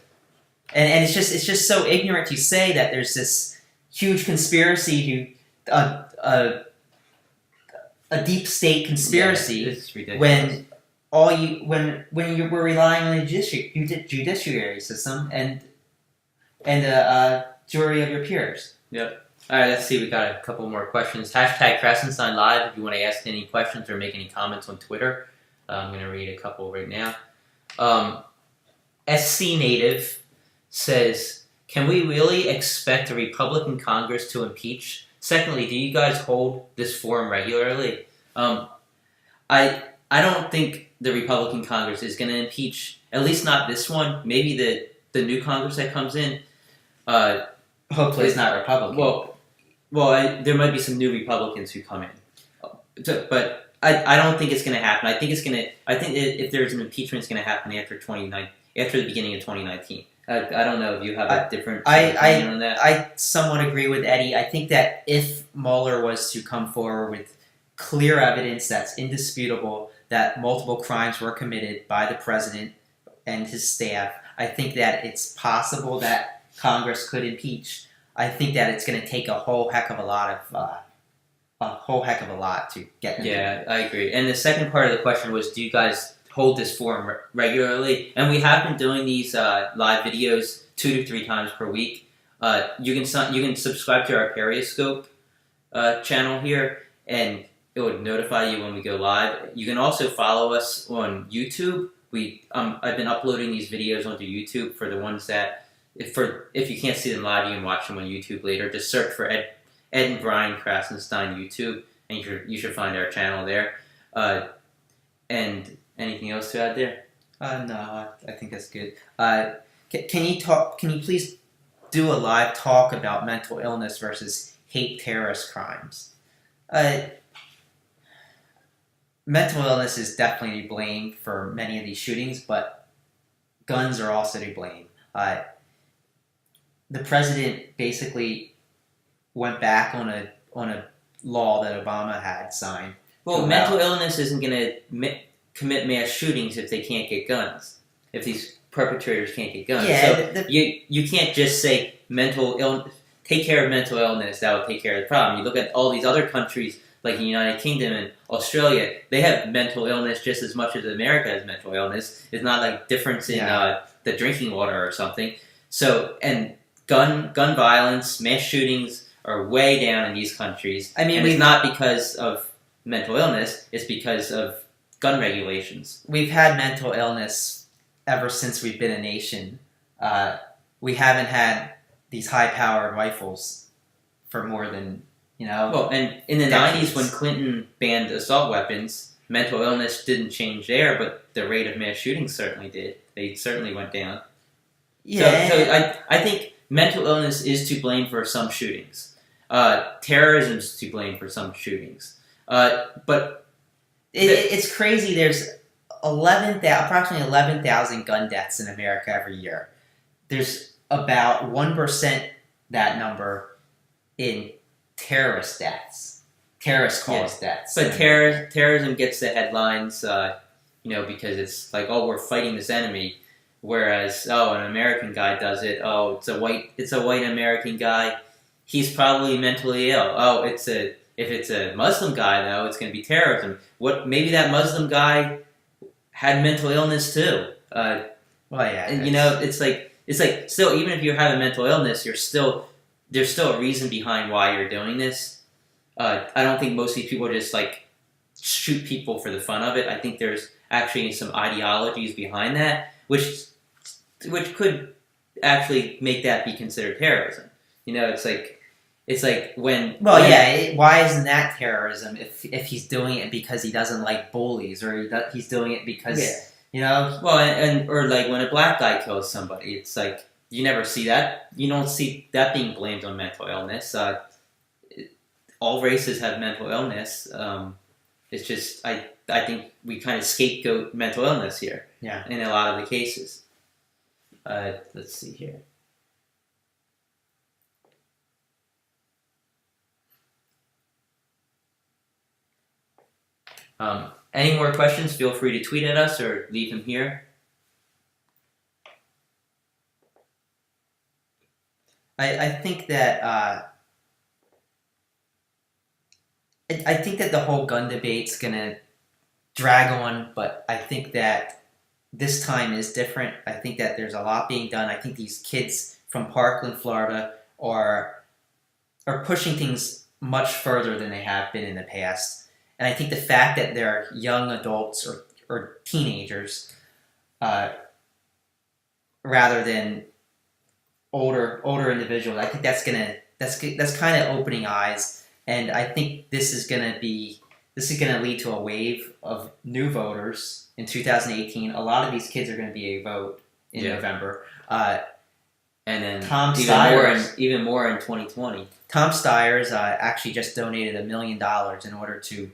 And it's just so ignorant to say that there's this huge conspiracy a deep state conspiracy when you were relying on the judiciary system and a jury of your peers. Yep. All right, let's see. We got a couple more questions. Hashtag Krassenstein Live if you want to ask any questions or make any comments on Twitter. I'm going to read a couple right now. SC Native says, can we really expect a Republican Congress to impeach? Secondly, do you guys hold this forum regularly? I don't think the Republican Congress is going to impeach, at least not this one. Maybe the new Congress that comes in. Hopefully, it's not Republican. There might be some new Republicans who come in, but I don't think it's going to happen. I think if there's an impeachment, it's going to happen after the beginning of 2019. I don't know if you have a different opinion on that. I somewhat agree with Eddie. I think that if Mueller was to come forward with clear evidence that's indisputable that multiple crimes were committed by the president and his staff, I think that it's possible that Congress could impeach. I think that it's going to take a whole heck of a lot to get them. Yeah, I agree. And the second part of the question was, do you guys hold this forum regularly? And we have been doing these live videos 2 to 3 times per week. You can subscribe to our Periscope channel here, and it would notify you when we go live. You can also follow us on YouTube. I've been uploading these videos onto YouTube for the ones that. If you can't see them live, you can watch them on YouTube later. Just search for Ed and Brian Krassenstein YouTube, and you should find our channel there. And anything else to add there? No, I think that's good. Can you please do a live talk about mental illness versus hate terrorist crimes? Mental illness is definitely to blame for many of these shootings, but guns are also to blame. The president basically went back on a law that Obama had signed. Well, mental illness isn't going to commit mass shootings if they can't get guns. If these perpetrators can't get guns, yeah, you can't just say take care of mental illness. That will take care of the problem. You look at all these other countries like the United Kingdom and Australia. They have mental illness just as much as America has mental illness. It's not like difference in the drinking water or something. So and gun violence, mass shootings are way down in these countries. I mean, it's not because of mental illness, it's because of gun regulations. We've had mental illness ever since we've been a nation. We haven't had these high-powered rifles for more than, Well, and in the decades. 90s when Clinton banned assault weapons, mental illness didn't change there, but the rate of mass shootings certainly did. They certainly went down. Yeah. So I think mental illness is to blame for some shootings. Terrorism is to blame for some shootings. But it's crazy. There's approximately 11,000 gun deaths in America every year. There's about 1% that number in terrorist deaths, terrorist-caused deaths. But terrorism gets the headlines, because it's like, oh, we're fighting this enemy. Whereas, an American guy does it. Oh, it's a white American guy. He's probably mentally ill. Oh, if it's a Muslim guy though, it's going to be terrorism. Maybe that Muslim guy had mental illness too. And it's like still, even if you have a mental illness, there's still a reason behind why you're doing this. I don't think most of these people just like shoot people for the fun of it. I think there's actually some ideologies behind that, which could actually make that be considered terrorism. It's like when. Why isn't that terrorism if he's doing it because he doesn't like bullies or he's doing it because Well, or like when a black guy kills somebody, it's like you never see that. You don't see that being blamed on mental illness. All races have mental illness. It's just I think we kind of scapegoat mental illness here. Yeah. In a lot of the cases. Let's see here. Any more questions? Feel free to tweet at us or leave them here. I think that I think that the whole gun debate's gonna drag on, but I think that this time is different. I think that there's a lot being done. I think these kids from Parkland, Florida, are are pushing things much further than they have been in the past. And I think the fact that they're young adults or teenagers, rather than older individuals, I think that's kind of opening eyes, and I think this is gonna lead to a wave of new voters in 2018. A lot of these kids are gonna be a vote in November. And then even more in 2020. Tom Steyer's actually just donated $1 million in order to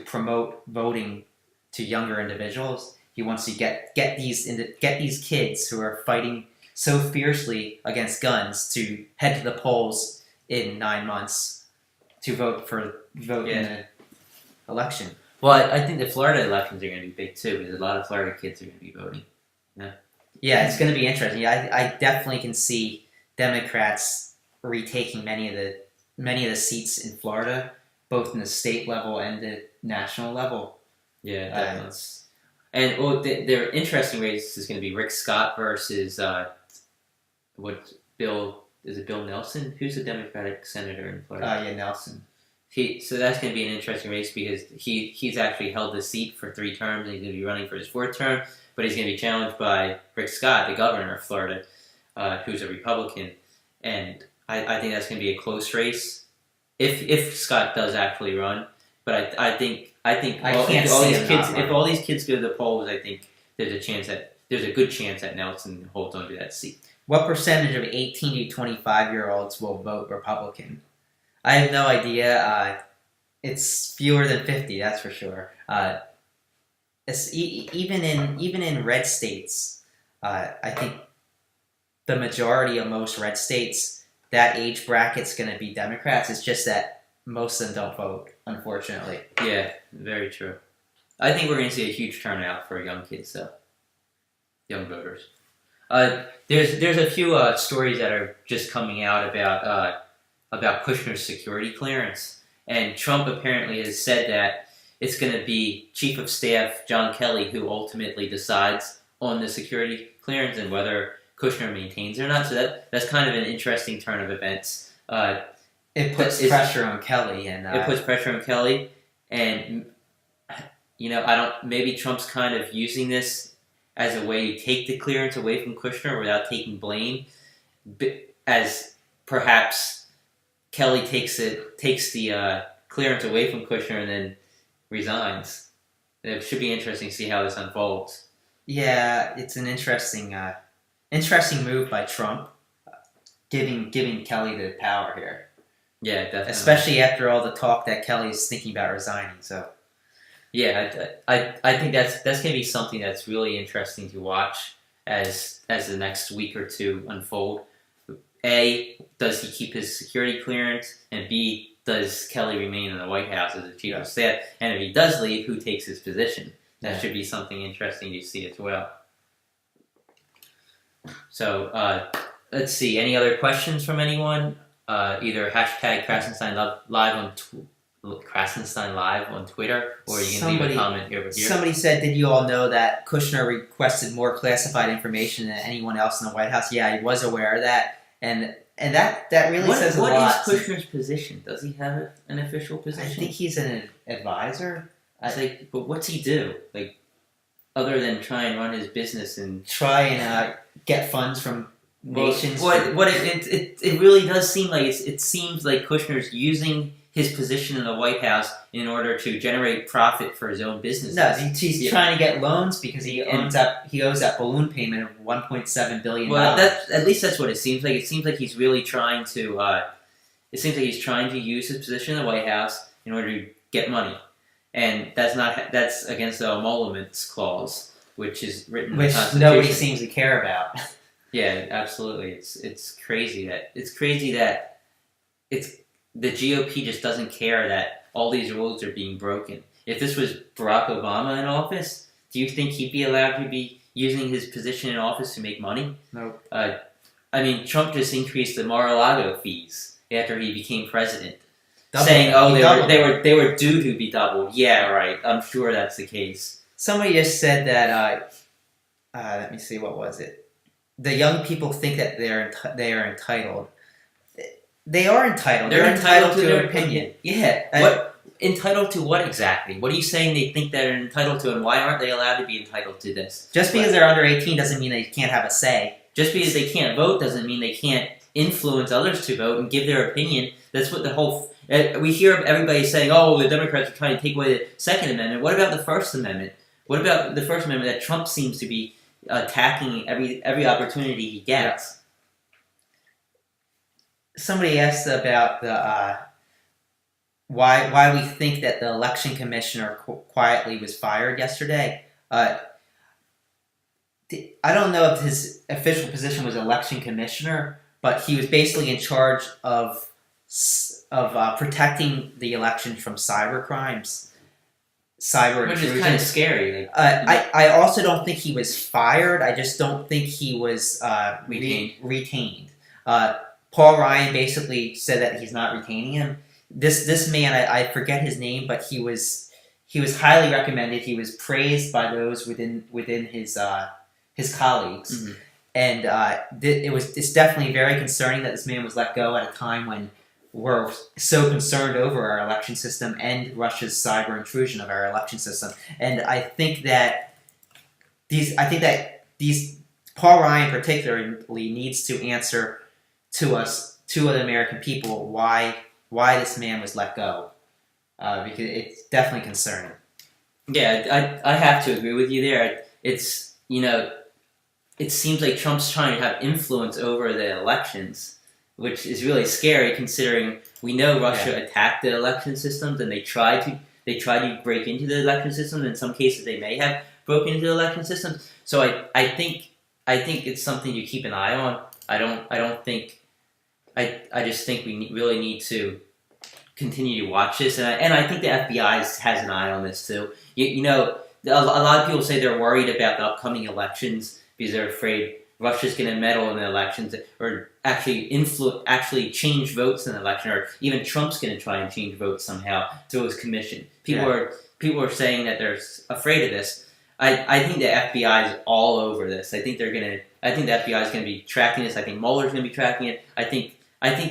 promote voting to younger individuals. He wants to get these kids who are fighting so fiercely against guns to head to the polls in 9 months to vote in the election. Well, I think the Florida elections are going to be big too, because a lot of Florida kids are going to be voting. Yeah, it's going to be interesting. Yeah, I definitely can see Democrats retaking many of the seats in Florida, both in the state level and the national level. Yeah, definitely. And their interesting race is going to be Rick Scott versus Bill Nelson? Who's the Democratic senator in Florida? Nelson. So that's going to be an interesting race because he's actually held the seat for 3 terms and he's going to be running for his 4th term, but he's going to be challenged by Rick Scott, the governor of Florida, who's a Republican, and I think that's going to be a close race if Scott does actually run. But I think if all these kids go to the polls, I think there's a good chance that Nelson holds on to that seat. What percentage of 18 to 25-year-olds will vote Republican? I have no idea. It's fewer than 50, that's for sure. Even in red states, I think the majority of most red states, that age bracket's going to be Democrats. It's just that most of them don't vote, unfortunately. Yeah, very true. I think we're going to see a huge turnout for young kids, though. Young voters. There's a few stories that are just coming out about Kushner's security clearance, and Trump apparently has said that it's going to be Chief of Staff John Kelly who ultimately decides on the security clearance and whether Kushner maintains it or not. So that's kind of an interesting turn of events. It puts pressure on Kelly, and maybe Trump's kind of using this as a way to take the clearance away from Kushner without taking blame, as perhaps Kelly takes the clearance away from Kushner and then resigns. It should be interesting to see how this unfolds. Yeah, it's an interesting move by Trump, giving Kelly the power here. Yeah, definitely. Especially after all the talk that Kelly's thinking about resigning. So, yeah, I think that's going to be something that's really interesting to watch as the next week or two unfold. A, does he keep his security clearance? And B, does Kelly remain in the White House as the chief of staff? And if he does leave, who takes his position? That should be something interesting to see as well. So, let's see. Any other questions from anyone? Either hashtag Krassenstein Live on Twitter, or you can leave a comment over here. Somebody said, did you all know that Kushner requested more classified information than anyone else in the White House? Yeah, he was aware of that. And that really says a lot. What is Kushner's position? Does he have an official position? I think he's an advisor. But what's he do? Like, other than try and run his business and try and get funds from nations. It really does seem like it seems like Kushner's using his position in the White House in order to generate profit for his own business. No, he's trying to get loans because he owes that balloon payment of $1.7 billion. Well, at least that's what it seems like. It seems like he's really trying to. It seems like he's trying to use his position in the White House in order to get money, and that's against the emoluments clause, which is written in the Constitution. Nobody seems to care about. Yeah, absolutely. It's crazy that the GOP just doesn't care that all these rules are being broken. If this was Barack Obama in office, do you think he'd be allowed to be using his position in office to make money? No. Trump just increased the Mar-a-Lago fees after he became president, saying, they were due to be doubled. Yeah, right. I'm sure that's the case. Somebody just said that. Let me see. What was it? The young people think that they are entitled. They are entitled. They're entitled to their opinion. Yeah. What entitled to what exactly? What are you saying they think they're entitled to, and why aren't they allowed to be entitled to this? Just because they're under 18 doesn't mean they can't have a say. Just because they can't vote doesn't mean they can't influence others to vote and give their opinion. That's what the whole. We hear everybody saying, "Oh, the Democrats are trying to take away the Second Amendment." What about the First Amendment? What about the First Amendment that Trump seems to be attacking every opportunity he gets? Somebody asked about the why we think that the election commissioner quietly was fired yesterday. I don't know if his official position was election commissioner, but he was basically in charge of protecting the election from cyber crimes, cyber Which intrusion. is kind of scary. I also don't think he was fired. I just don't think he was retained. Paul Ryan basically said that he's not retaining him. This man, I forget his name, but he was highly recommended. He was praised by those within his colleagues, Mm-hmm. and it's definitely very concerning that this man was let go at a time when we're so concerned over our election system and Russia's cyber intrusion of our election system. And I think that these Paul Ryan particularly needs to answer to us, to the American people, why this man was let go, because it's definitely concerning. Yeah, I have to agree with you there. It's, it seems like Trump's trying to have influence over the elections, which is really scary considering we know Russia attacked the election systems and they tried to break into the election systems. In some cases, they may have broken into the election systems. So I think it's something to keep an eye on. I just think we really need to continue to watch this, and I think the FBI has an eye on this too. A lot of people say they're worried about the upcoming elections because they're afraid Russia's going to meddle in the elections or actually change votes in the election, or even Trump's going to try and change votes somehow through his commission. People are saying that they're afraid of this. I think the FBI is all over this. I think the FBI is going to be tracking this. I think Mueller's going to be tracking it. I think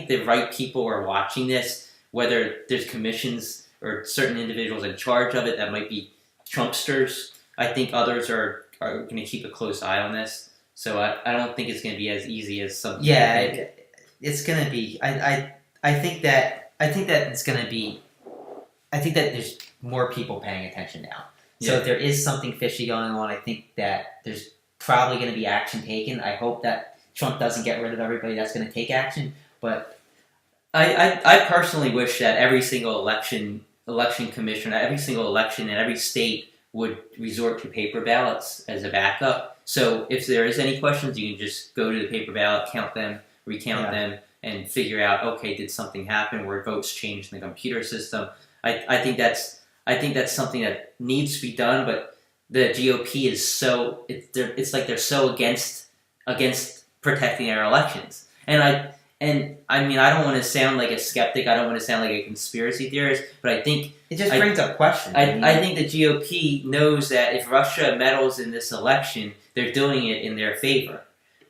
the right people are watching this. Whether there's commissions or certain individuals in charge of it that might be Trumpsters, I think others are going to keep a close eye on this. So I don't think it's going to be as easy as some. Yeah, it's going to be. I think that it's going to be. I think that there's more people paying attention now. So if there is something fishy going on, I think that there's probably going to be action taken. I hope that Trump doesn't get rid of everybody that's going to take action, but. I personally wish that every single election commissioner, every single election in every state would resort to paper ballots as a backup. So if there is any questions, you can just go to the paper ballot, count them, recount them, and figure out, okay, did something happen? Were votes changed in the computer system? I think that's something that needs to be done, but the GOP is it's like they're so against protecting our elections. And I mean, I don't want to sound like a skeptic. I don't want to sound like a conspiracy theorist. But I think it just brings up questions. I think the GOP knows that if Russia meddles in this election, they're doing it in their favor.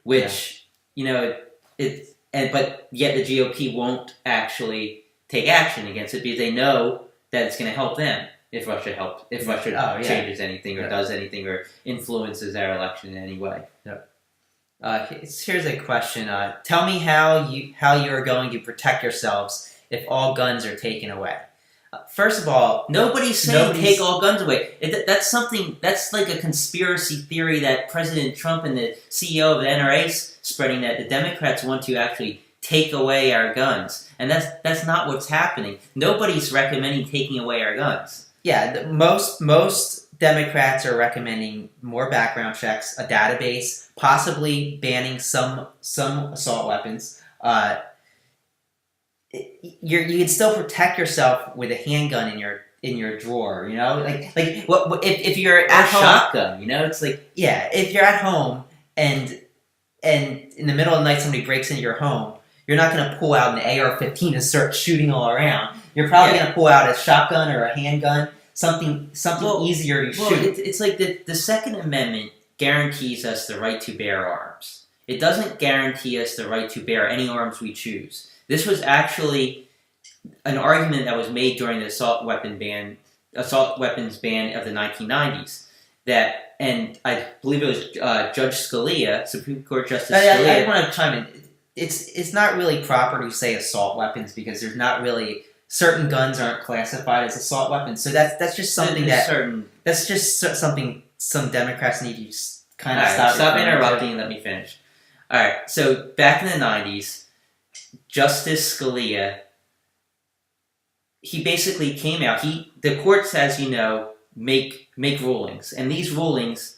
Which but yet the GOP won't actually take action against it because they know that it's going to help them if Russia changes anything or does anything or influences our election in any way. Yep. Here's a question. Tell me how you are going to protect yourselves if all guns are taken away. First of all, nobody's saying take all guns away. That's like a conspiracy theory that President Trump and the CEO of the NRA is spreading, that the Democrats want to actually take away our guns, and that's not what's happening. Nobody's recommending taking away our guns. Yeah, most Democrats are recommending more background checks, a database, possibly banning some assault weapons. You can still protect yourself with a handgun in your drawer. If you're at home, shotgun. It's like if you're at home and in the middle of the night somebody breaks into your home, you're not going to pull out an AR-15 and start shooting all around. You're probably going to pull out a shotgun or a handgun. Something easier to shoot. It's like the Second Amendment guarantees us the right to bear arms. It doesn't guarantee us the right to bear any arms we choose. This was actually an argument that was made during the assault weapons ban of the 1990s. And I believe it was Judge Scalia, Supreme Court Justice Scalia. I want to chime in. It's not really proper to say assault weapons because there's not really certain guns aren't classified as assault weapons. So that's just something that's just something some Democrats need to kind of stop interrupting and let me finish. All right. So back in the 90s, Justice Scalia, he basically came out. The courts, as you know, make rulings, and these rulings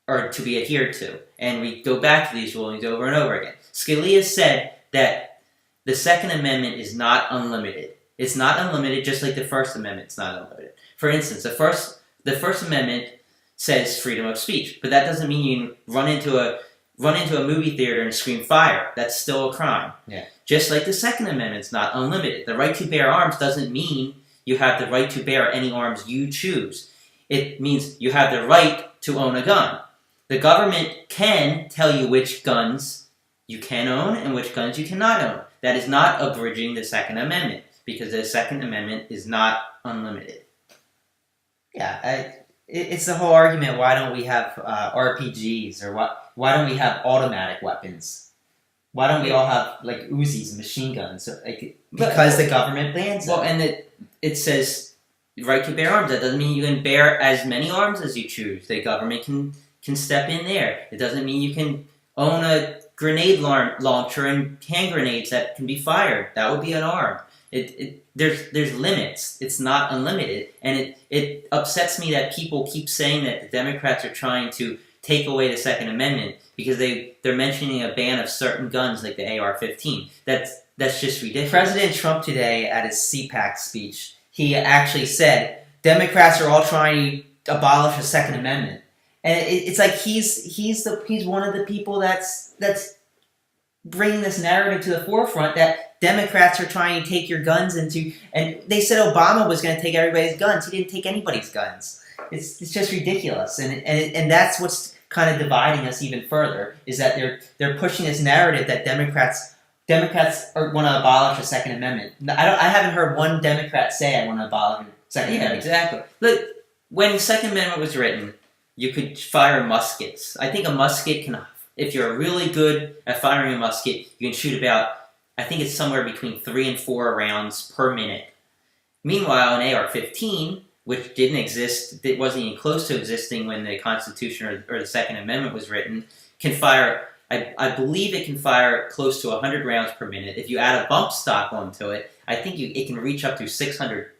are to be adhered to. And we go back to these rulings over and over again. Scalia said that the Second Amendment is not unlimited. It's not unlimited, just like the First Amendment is not unlimited. For instance, the First Amendment says freedom of speech, but that doesn't mean you can run into a movie theater and scream fire. That's still a crime. Yeah. Just like the Second Amendment is not unlimited. The right to bear arms doesn't mean you have the right to bear any arms you choose. It means you have the right to own a gun. The government can tell you which guns you can own and which guns you cannot own. That is not abridging the Second Amendment, because the Second Amendment is not unlimited. Yeah, it's the whole argument, why don't we have RPGs, or why don't we have automatic weapons? Why don't we all have, like, Uzis and machine guns? Because the government bans them. Well, and it says right to bear arms. That doesn't mean you can bear as many arms as you choose. The government can step in there. It doesn't mean you can own a grenade launcher and hand grenades that can be fired. That would be an arm. There's limits. It's not unlimited, and it upsets me that people keep saying that the Democrats are trying to take away the Second Amendment because they're mentioning a ban of certain guns like the AR-15. That's just ridiculous. President Trump today at his CPAC speech, he actually said Democrats are all trying to abolish the Second Amendment, and it's like he's one of the people that's bringing this narrative to the forefront that Democrats are trying to take your guns into, and they said Obama was going to take everybody's guns. He didn't take anybody's guns. It's just ridiculous, and that's what's kind of dividing us even further, is that they're pushing this narrative that Democrats want to abolish the Second Amendment. I haven't heard one Democrat say I want to abolish the Second Amendment. Exactly. Look, when the Second Amendment was written, you could fire muskets. I think a musket can, if you're really good at firing a musket, you can shoot about, I think it's somewhere between 3 and 4 rounds per minute. Meanwhile, an AR-15, which didn't exist, it wasn't even close to existing when the Constitution or the Second Amendment was written, can fire, I believe it can fire close to 100 rounds per minute. If you add a bump stock onto it, I think it can reach up to 600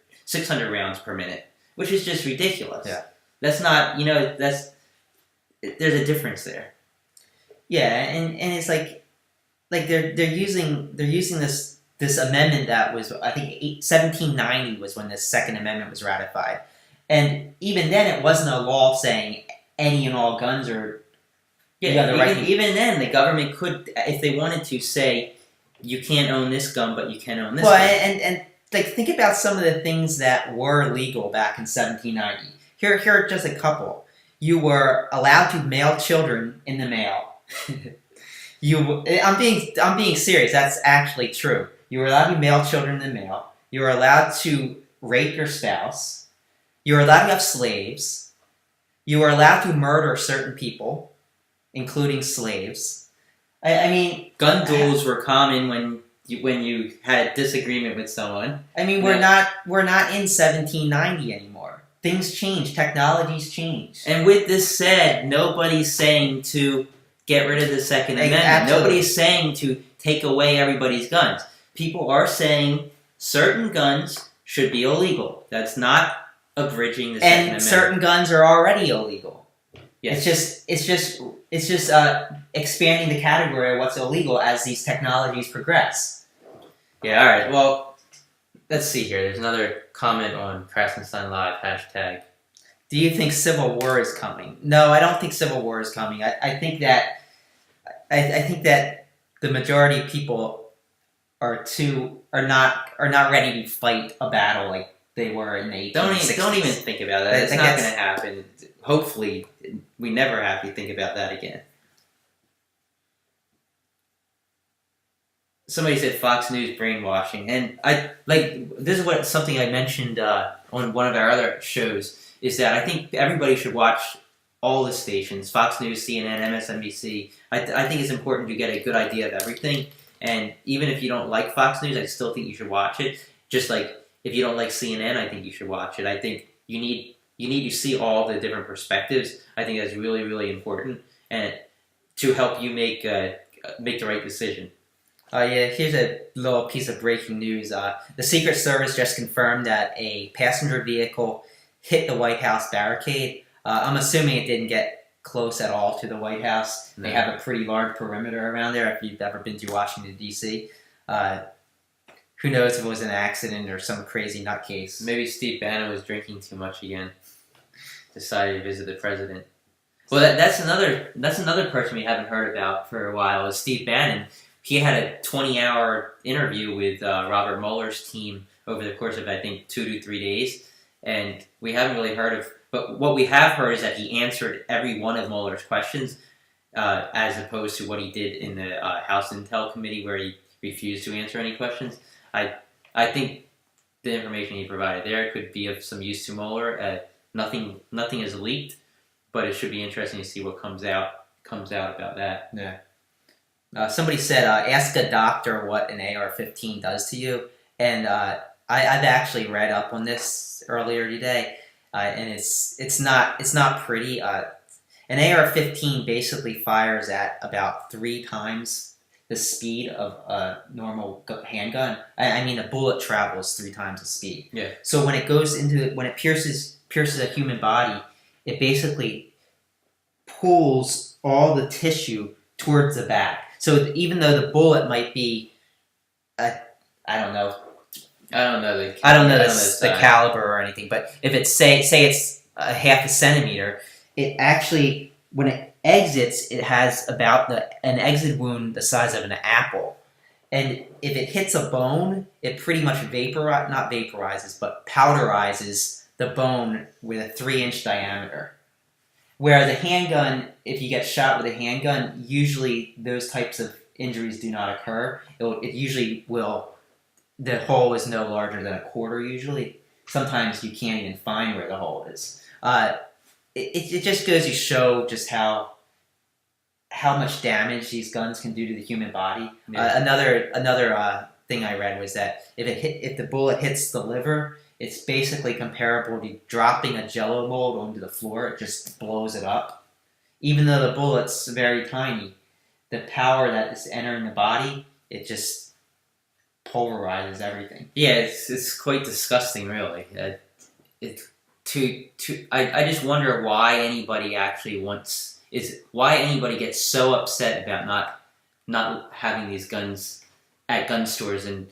rounds per minute, which is just ridiculous. Yeah. That's not, there's a difference there. Yeah, and it's like they're using this amendment that was, I think 1790 was when the Second Amendment was ratified, and even then it wasn't a law saying any and all guns are. Yeah, even then the government could, if they wanted to, say you can't own this gun, but you can own this. Well, gun. and like think about some of the things that were legal back in 1790. Here are just a couple. You were allowed to mail children in the mail. I'm being serious. That's actually true. You were allowed to mail children in the mail. You were allowed to rape your spouse. You were allowed to have slaves. You were allowed to murder certain people, including slaves. I mean, gun duels were common when you had a disagreement with someone. I mean, we're not in 1790 anymore. Things change. Technologies change. And with this said, nobody's saying to get rid of the Second Amendment. Absolutely. Nobody's saying to take away everybody's guns. People are saying certain guns should be illegal. That's not abridging the Second Amendment. And certain guns are already illegal. Yes. It's just expanding the category of what's illegal as these technologies progress. Yeah. All right. Well, let's see here. There's another comment on Krassenstein Live #. Do you think civil war is coming? No, I don't think civil war is coming. I think that the majority of people are not ready to fight a battle like they were in the 1860s. Don't even think about that. It's not going to happen. Hopefully, we never have to think about that again. somebody said Fox News brainwashing, and this is something I mentioned on one of our other shows, is that I think everybody should watch all the stations, Fox News, CNN, MSNBC. I think it's important to get a good idea of everything, and even if you don't like Fox News, I still think you should watch it. Just like if you don't like CNN, I think you should watch it. I think you need to see all the different perspectives. I think that's really, really important, and to help you make the right decision. Yeah, here's a little piece of breaking news. The Secret Service just confirmed that a passenger vehicle hit the White House barricade. I'm assuming it didn't get close at all to the White House. No. They have a pretty large perimeter around there if you've ever been to Washington, D.C. Who knows if it was an accident or some crazy nutcase. Maybe Steve Bannon was drinking too much again. Decided to visit the president. Well, that's another person we haven't heard about for a while is Steve Bannon. He had a 20-hour interview with Robert Mueller's team over the course of, I think, 2 to 3 days. And we haven't really heard of... But what we have heard is that he answered every one of Mueller's questions, as opposed to what he did in the House Intel Committee where he refused to answer any questions. I think the information he provided there could be of some use to Mueller. Nothing is leaked, but it should be interesting to see what comes out about that. Yeah. Somebody said, ask a doctor what an AR-15 does to you. And I've actually read up on this earlier today, and it's not pretty. An AR-15 basically fires at about 3 times the speed of a normal handgun. I mean, a bullet travels 3 times the speed. Yeah. So when it pierces a human body, it basically pulls all the tissue towards the back. So even though the bullet might be, I don't know the caliber or anything, but if it's say it's a half a centimeter, it actually, when it exits, it has about an exit wound the size of an apple, and if it hits a bone, it pretty much not vaporizes, but powderizes the bone with a 3-inch diameter. Where the handgun, if you get shot with a handgun, usually those types of injuries do not occur. It usually will. The hole is no larger than a quarter usually. Sometimes you can't even find where the hole is. It just goes to show just how much damage these guns can do to the human body. Yeah. Another thing I read was that if the bullet hits the liver, it's basically comparable to dropping a Jello mold onto the floor. It just blows it up. Even though the bullet's very tiny, the power that is entering the body, it just pulverizes everything. Yeah, it's quite disgusting, really. I just wonder why anybody gets so upset about not having these guns at gun stores and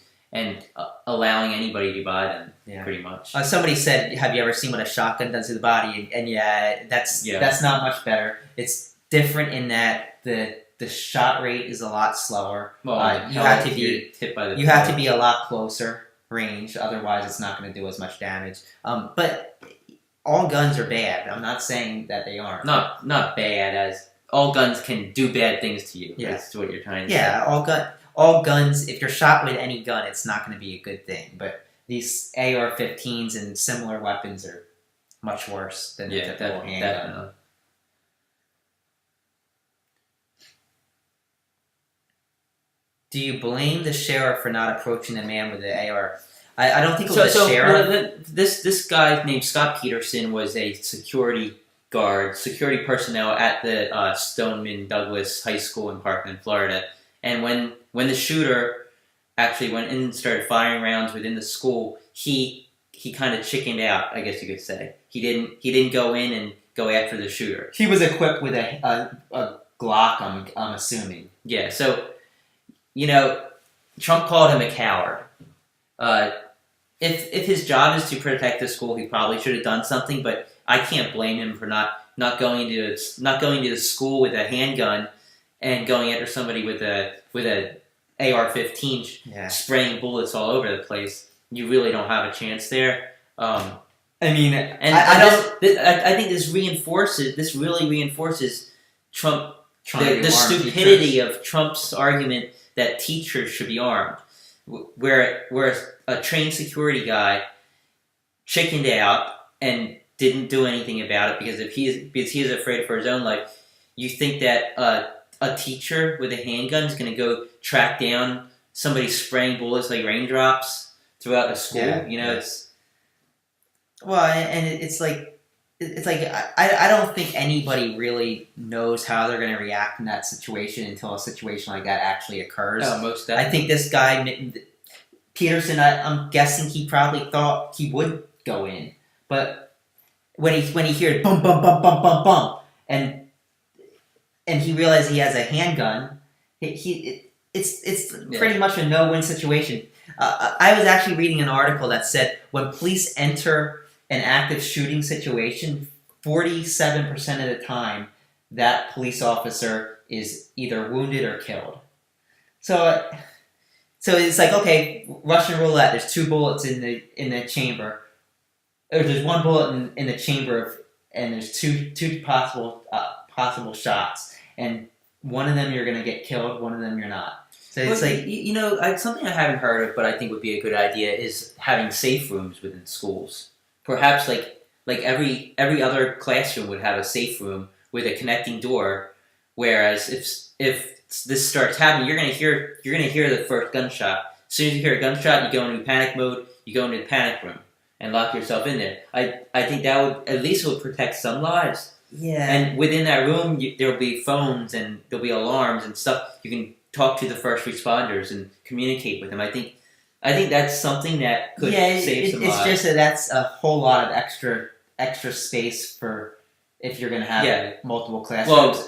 allowing anybody to buy them. Yeah. Pretty much. Somebody said, "Have you ever seen what a shotgun does to the body?" And that's not much better. It's different in that the shot rate is a lot slower. Well, you have to be a lot closer range, otherwise it's not going to do as much damage. But all guns are bad. I'm not saying that they aren't. Not bad, as all guns can do bad things to you. Yeah. That's what you're trying to say. Yeah, all guns, if you're shot with any gun, it's not going to be a good thing. But these AR-15s and similar weapons are much worse than the typical handgun. Definitely. Do you blame the sheriff for not approaching the man with the AR? I don't think it was the sheriff. This guy named Scott Peterson was a security personnel at the Stoneman Douglas High School in Parkland, Florida. And when the shooter actually went in and started firing rounds within the school, he kind of chickened out, I guess you could say. He didn't go in and go after the shooter. He was equipped with a Glock, I'm assuming. Yeah, so, Trump called him a coward. If his job is to protect the school, he probably should have done something, but I can't blame him for not going to the school with a handgun and going after somebody with a AR-15 spraying bullets all over the place. You really don't have a chance there. I think this really reinforces Trump. The stupidity of Trump's argument that teachers should be armed. Where a trained security guy chickened out and didn't do anything about it because he is afraid for his own life. You think that a teacher with a handgun is going to go track down somebody spraying bullets like raindrops throughout the school? It's it's like I don't think anybody really knows how they're going to react in that situation until a situation like that actually occurs. Oh, most definitely. I think this guy Peterson, I'm guessing he probably thought he would go in, but when he heard bum bum bum bum bum bum and he realized he has a handgun, it's pretty much a no-win situation. I was actually reading an article that said when police enter an active shooting situation, 47% of the time that police officer is either wounded or killed. So it's like, okay, Russian roulette. There's 2 bullets in the chamber. Or there's 1 bullet in the chamber, and there's two possible shots, and one of them you're gonna get killed, one of them you're not. So it's something I haven't heard of, but I think would be a good idea is having safe rooms within schools. Perhaps like every other classroom would have a safe room with a connecting door. Whereas if this starts happening, you're gonna hear the first gunshot. As soon as you hear a gunshot, you go into panic mode. You go into the panic room and lock yourself in there. I think that would at least protect some lives. Yeah. And within that room, there'll be phones and there'll be alarms and stuff. You can talk to the first responders and communicate with them. I think that's something that could save some lives. It's just that that's a whole lot of extra space for if you're going to have multiple classrooms.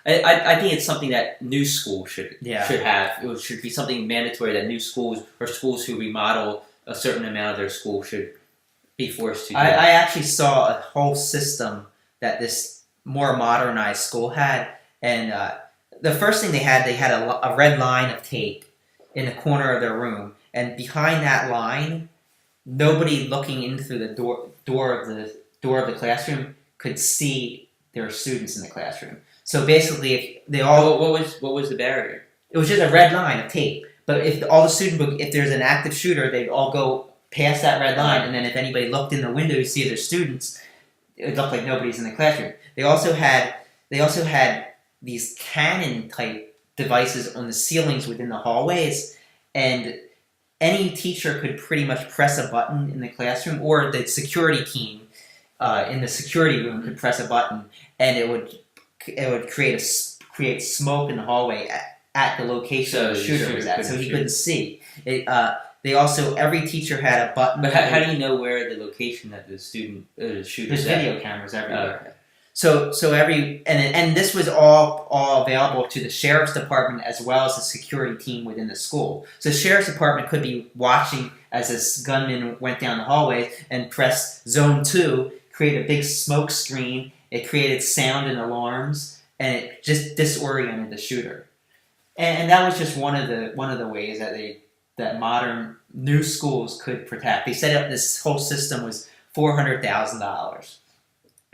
I think it's something that new schools should have. It should be something mandatory that new schools or schools who remodel a certain amount of their school should be forced to do. I actually saw a whole system that this more modernized school had, and the first thing they had a red line of tape in the corner of their room, and behind that line, nobody looking in through the door of the classroom could see there were students in the classroom. So basically, if they all what was the barrier? It was just a red line of tape. But if all the students, if there's an active shooter, they'd all go past that red line, and then if anybody looked in the window to see their students, it looked like nobody's in the classroom. They also had these cannon type devices on the ceilings within the hallways, and any teacher could pretty much press a button in the classroom, or the security team in the security room could press a button, and it would create smoke in the hallway at the location the shooter was at, so he couldn't see. They also, every teacher had a button. But how do you know where the location that the shooter is at? There's video cameras everywhere. Okay. So and this was all available to the sheriff's department as well as the security team within the school. So the sheriff's department could be watching as this gunman went down the hallway and pressed zone 2, create a big smoke screen. It created sound and alarms, and it just disoriented the shooter. And that was just one of the ways that modern new schools could protect. They set up this whole system was $400,000.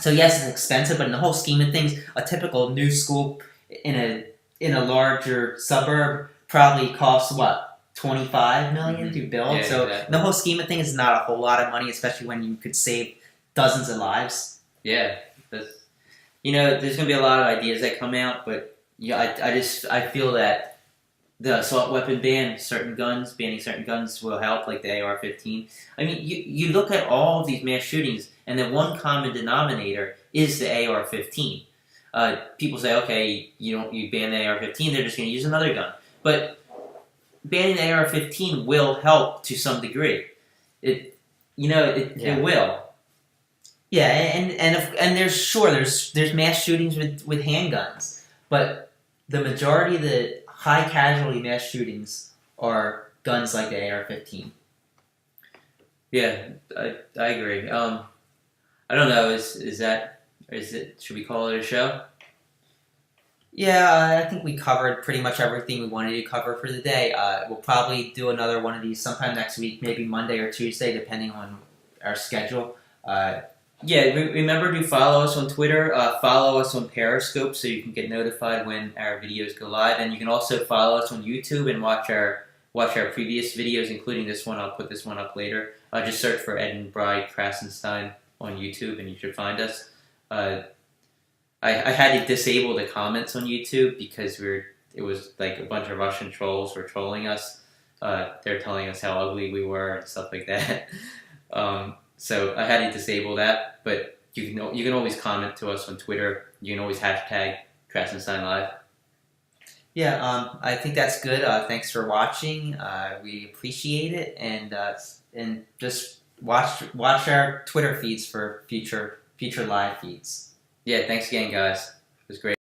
So yes, it's expensive, but in the whole scheme of things, a typical new school in a larger suburb probably costs what, $25 million to build. Yeah, so exactly. In the whole scheme of things, it's not a whole lot of money, especially when you could save dozens of lives. Yeah, there's going to be a lot of ideas that come out, but I feel that the assault weapon banning certain guns will help, like the AR-15. I mean, you look at all of these mass shootings, and the one common denominator is the AR-15. People say, okay, you ban the AR-15, they're just going to use another gun. But banning the AR-15 will help to some degree. It will. Yeah, and there's mass shootings with handguns, but the majority of the high casualty mass shootings are guns like the AR-15. Yeah, I agree. I don't know. Should we call it a show? Yeah, I think we covered pretty much everything we wanted to cover for the day. We'll probably do another one of these sometime next week, maybe Monday or Tuesday, depending on our schedule. Yeah, remember to follow us on Twitter, follow us on Periscope so you can get notified when our videos go live, and you can also follow us on YouTube and watch our previous videos, including this one. I'll put this one up later. Just search for Ed and Bride Krassenstein on YouTube, and you should find us. I had to disable the comments on YouTube because it was like a bunch of Russian trolls were trolling us. They're telling us how ugly we were and stuff like that. So I had to disable that, but you can always comment to us on Twitter. You can always hashtag Krassenstein Live. Yeah, I think that's good. Thanks for watching. We appreciate it, and just watch our Twitter feeds for future live feeds. Yeah, thanks again, guys. It was great.